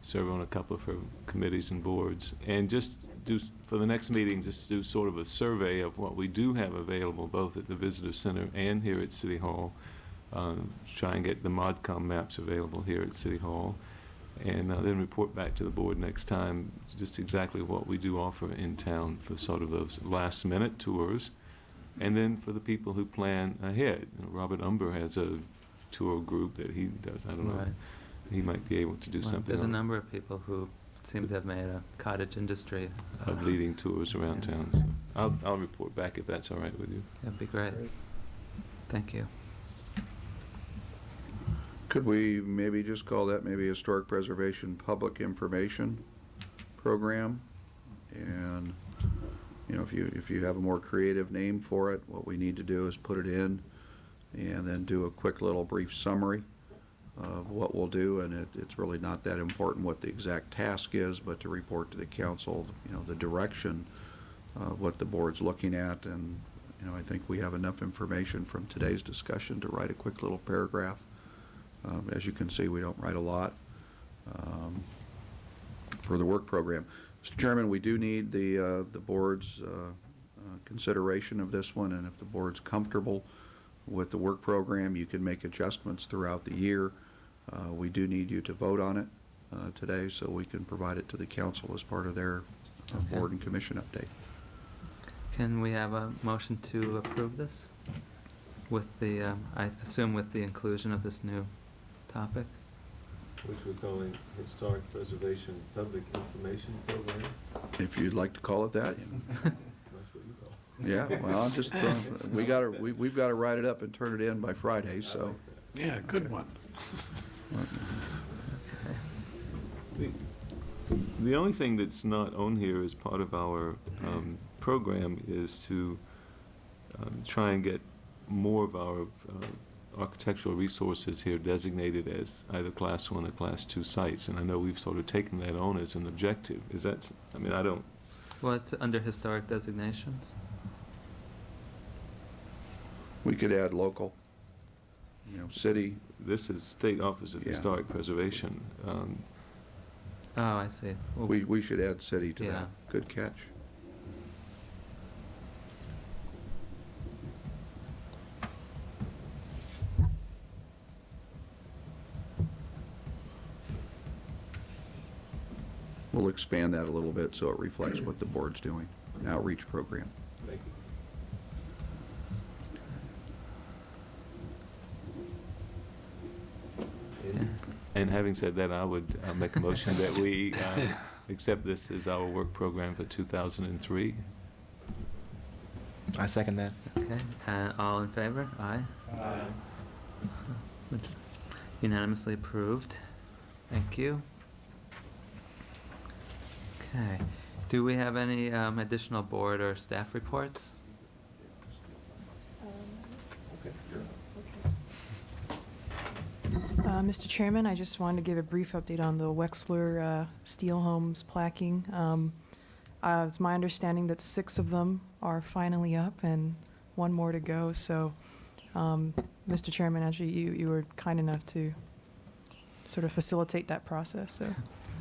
Speaker 6: serve on a couple of her committees and boards, and just do, for the next meeting, just do sort of a survey of what we do have available, both at the Visitor Center and here at City Hall. Try and get the ModCom maps available here at City Hall, and then report back to the board next time just exactly what we do offer in town for sort of those last-minute tours, and then for the people who plan ahead. You know, Robert Umber has a tour group that he does. I don't know.
Speaker 1: Right.
Speaker 6: He might be able to do
Speaker 1: Well,
Speaker 6: something.
Speaker 1: there's a number of people who seem to have made a cottage industry.
Speaker 6: Of leading tours around
Speaker 1: Yes.
Speaker 6: town. So I'll report back if that's all right with you.
Speaker 1: That'd be great. Thank you.
Speaker 2: Could we maybe just call that maybe Historic Preservation Public Information Program? And, you know, if you have a more creative name for it, what we need to do is put it in and then do a quick little brief summary of what we'll do, and it's really not that important what the exact task is, but to report to the council, you know, the direction of what the board's looking at. And, you know, I think we have enough information from today's discussion to write a quick little paragraph. As you can see, we don't write a lot for the work program. Mr. Chairman, we do need the board's consideration of this one, and if the board's comfortable with the work program, you can make adjustments throughout the year. We do need you to vote on it today, so we can provide it to the council as part of their
Speaker 1: Okay.
Speaker 2: board and commission update.
Speaker 1: Can we have a motion to approve this with the, I assume with the inclusion of this new topic?
Speaker 6: Which we're calling Historic Preservation Public Information Program.
Speaker 2: If you'd like to call it that.
Speaker 6: That's what you call it.
Speaker 2: Yeah, well, I'm just, we've got to write it up and turn it in by Friday, so.
Speaker 8: Yeah, good one.
Speaker 1: Okay.
Speaker 6: The only thing that's not on here as part of our program is to try and get more of our architectural resources here designated as either Class 1 or Class 2 sites, and I know we've sort of taken that on as an objective. Is that, I mean, I don't,
Speaker 1: Well, it's under historic designations.
Speaker 2: We could add local, you know, city.
Speaker 6: this is State Office of
Speaker 2: Yeah.
Speaker 6: Historic Preservation.
Speaker 1: Oh, I see. Well,
Speaker 2: We should add city to
Speaker 1: Yeah.
Speaker 2: that. Good catch. We'll expand that a little bit so it reflects what the board's doing, an outreach program.
Speaker 6: Thank you. And having said that, I would make a motion that we accept this as our work program for 2003.
Speaker 9: I second that.
Speaker 1: Okay, all in favor? Aye. Unanimously approved. Thank you. Okay, do we have any additional board or staff reports?
Speaker 11: Mr. Chairman, I just wanted to give a brief update on the Wexler Steel Homes placking. It's my understanding that 6 of them are finally up and 1 more to go. So, Mr. Chairman, actually, you were kind enough to sort of facilitate that process. So,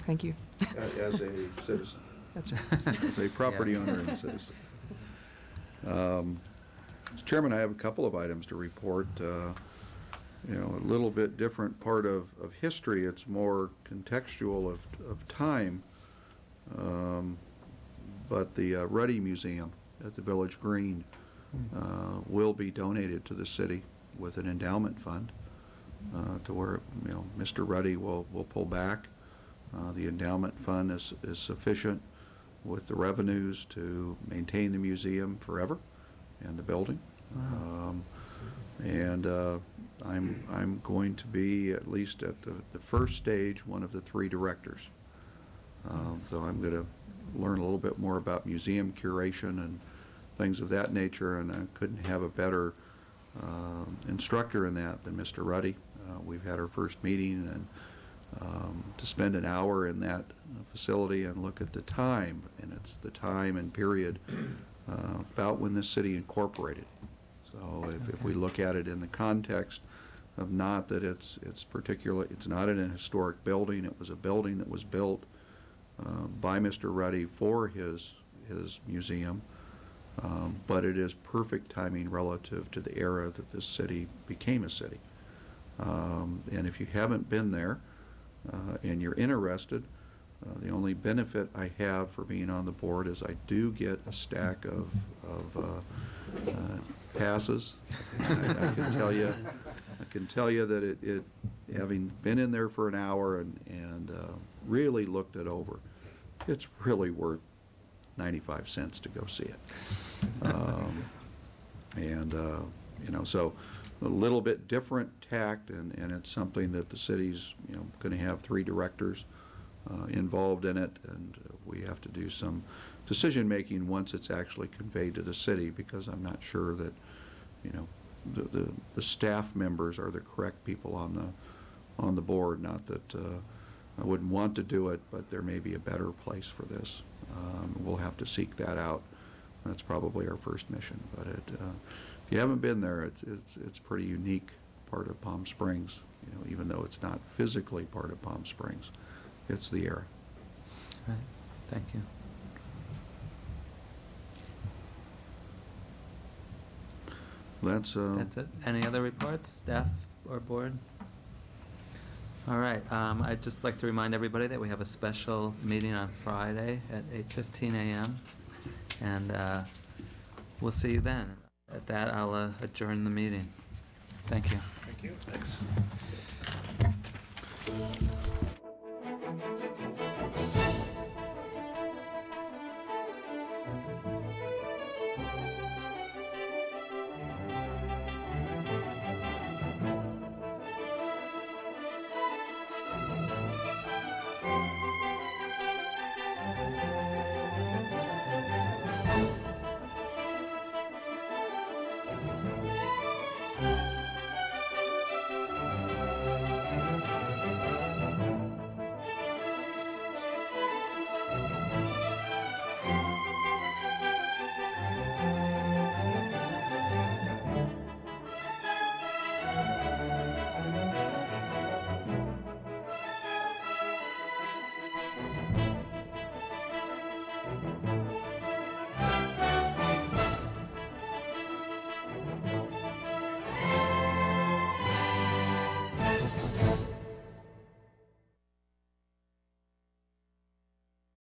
Speaker 11: thank you.
Speaker 2: As a citizen,
Speaker 11: That's right.
Speaker 2: as a property
Speaker 1: Yes.
Speaker 2: owner and citizen. Mr. Chairman, I have a couple of items to report. You know, a little bit different part of history. It's more contextual of time. But the Ruddy Museum at the Village Green will be donated to the city with an endowment fund to where, you know, Mr. Ruddy will pull back. The endowment fund is sufficient with the revenues to maintain the museum forever and the building.
Speaker 1: Wow.
Speaker 2: And I'm going to be, at least at the first stage, one of the 3 directors. So I'm going to learn a little bit more about museum curation and things of that nature, and I couldn't have a better instructor in that than Mr. Ruddy. We've had our first meeting, and to spend an hour in that facility and look at the time, and it's the time and period about when this city incorporated. So if we look at it in the context of not that it's not in a historic building, it was a building that was built by Mr. Ruddy for his museum, but it is perfect timing relative to the era that this city became a city. And if you haven't been there and you're interested, the only benefit I have for being on the board is I do get a stack of passes. I can tell you that it having been in there for an hour and really looked it over, it's really worth 95 cents to go see it. So a little bit different tact, and it's something that the city's going to have 3 directors involved in it, and we have to do some decision making once it's actually conveyed to the city, because I'm not sure that the staff members are the correct people on the board. Not that I wouldn't want to do it, but there may be a better place for this. We'll have to seek that out. That's probably our first mission. But if you haven't been there, it's a pretty unique part of Palm Springs. Even though it's not physically part of Palm Springs, it's the era.
Speaker 1: Right. Thank you.
Speaker 2: That's
Speaker 1: it. Any other reports, staff or board? All right. I'd just like to remind everybody that we have a special meeting on Friday at 8:15 a.m. And we'll see you then. At that, I'll adjourn the meeting. Thank you.
Speaker 8: Thank you. Thanks.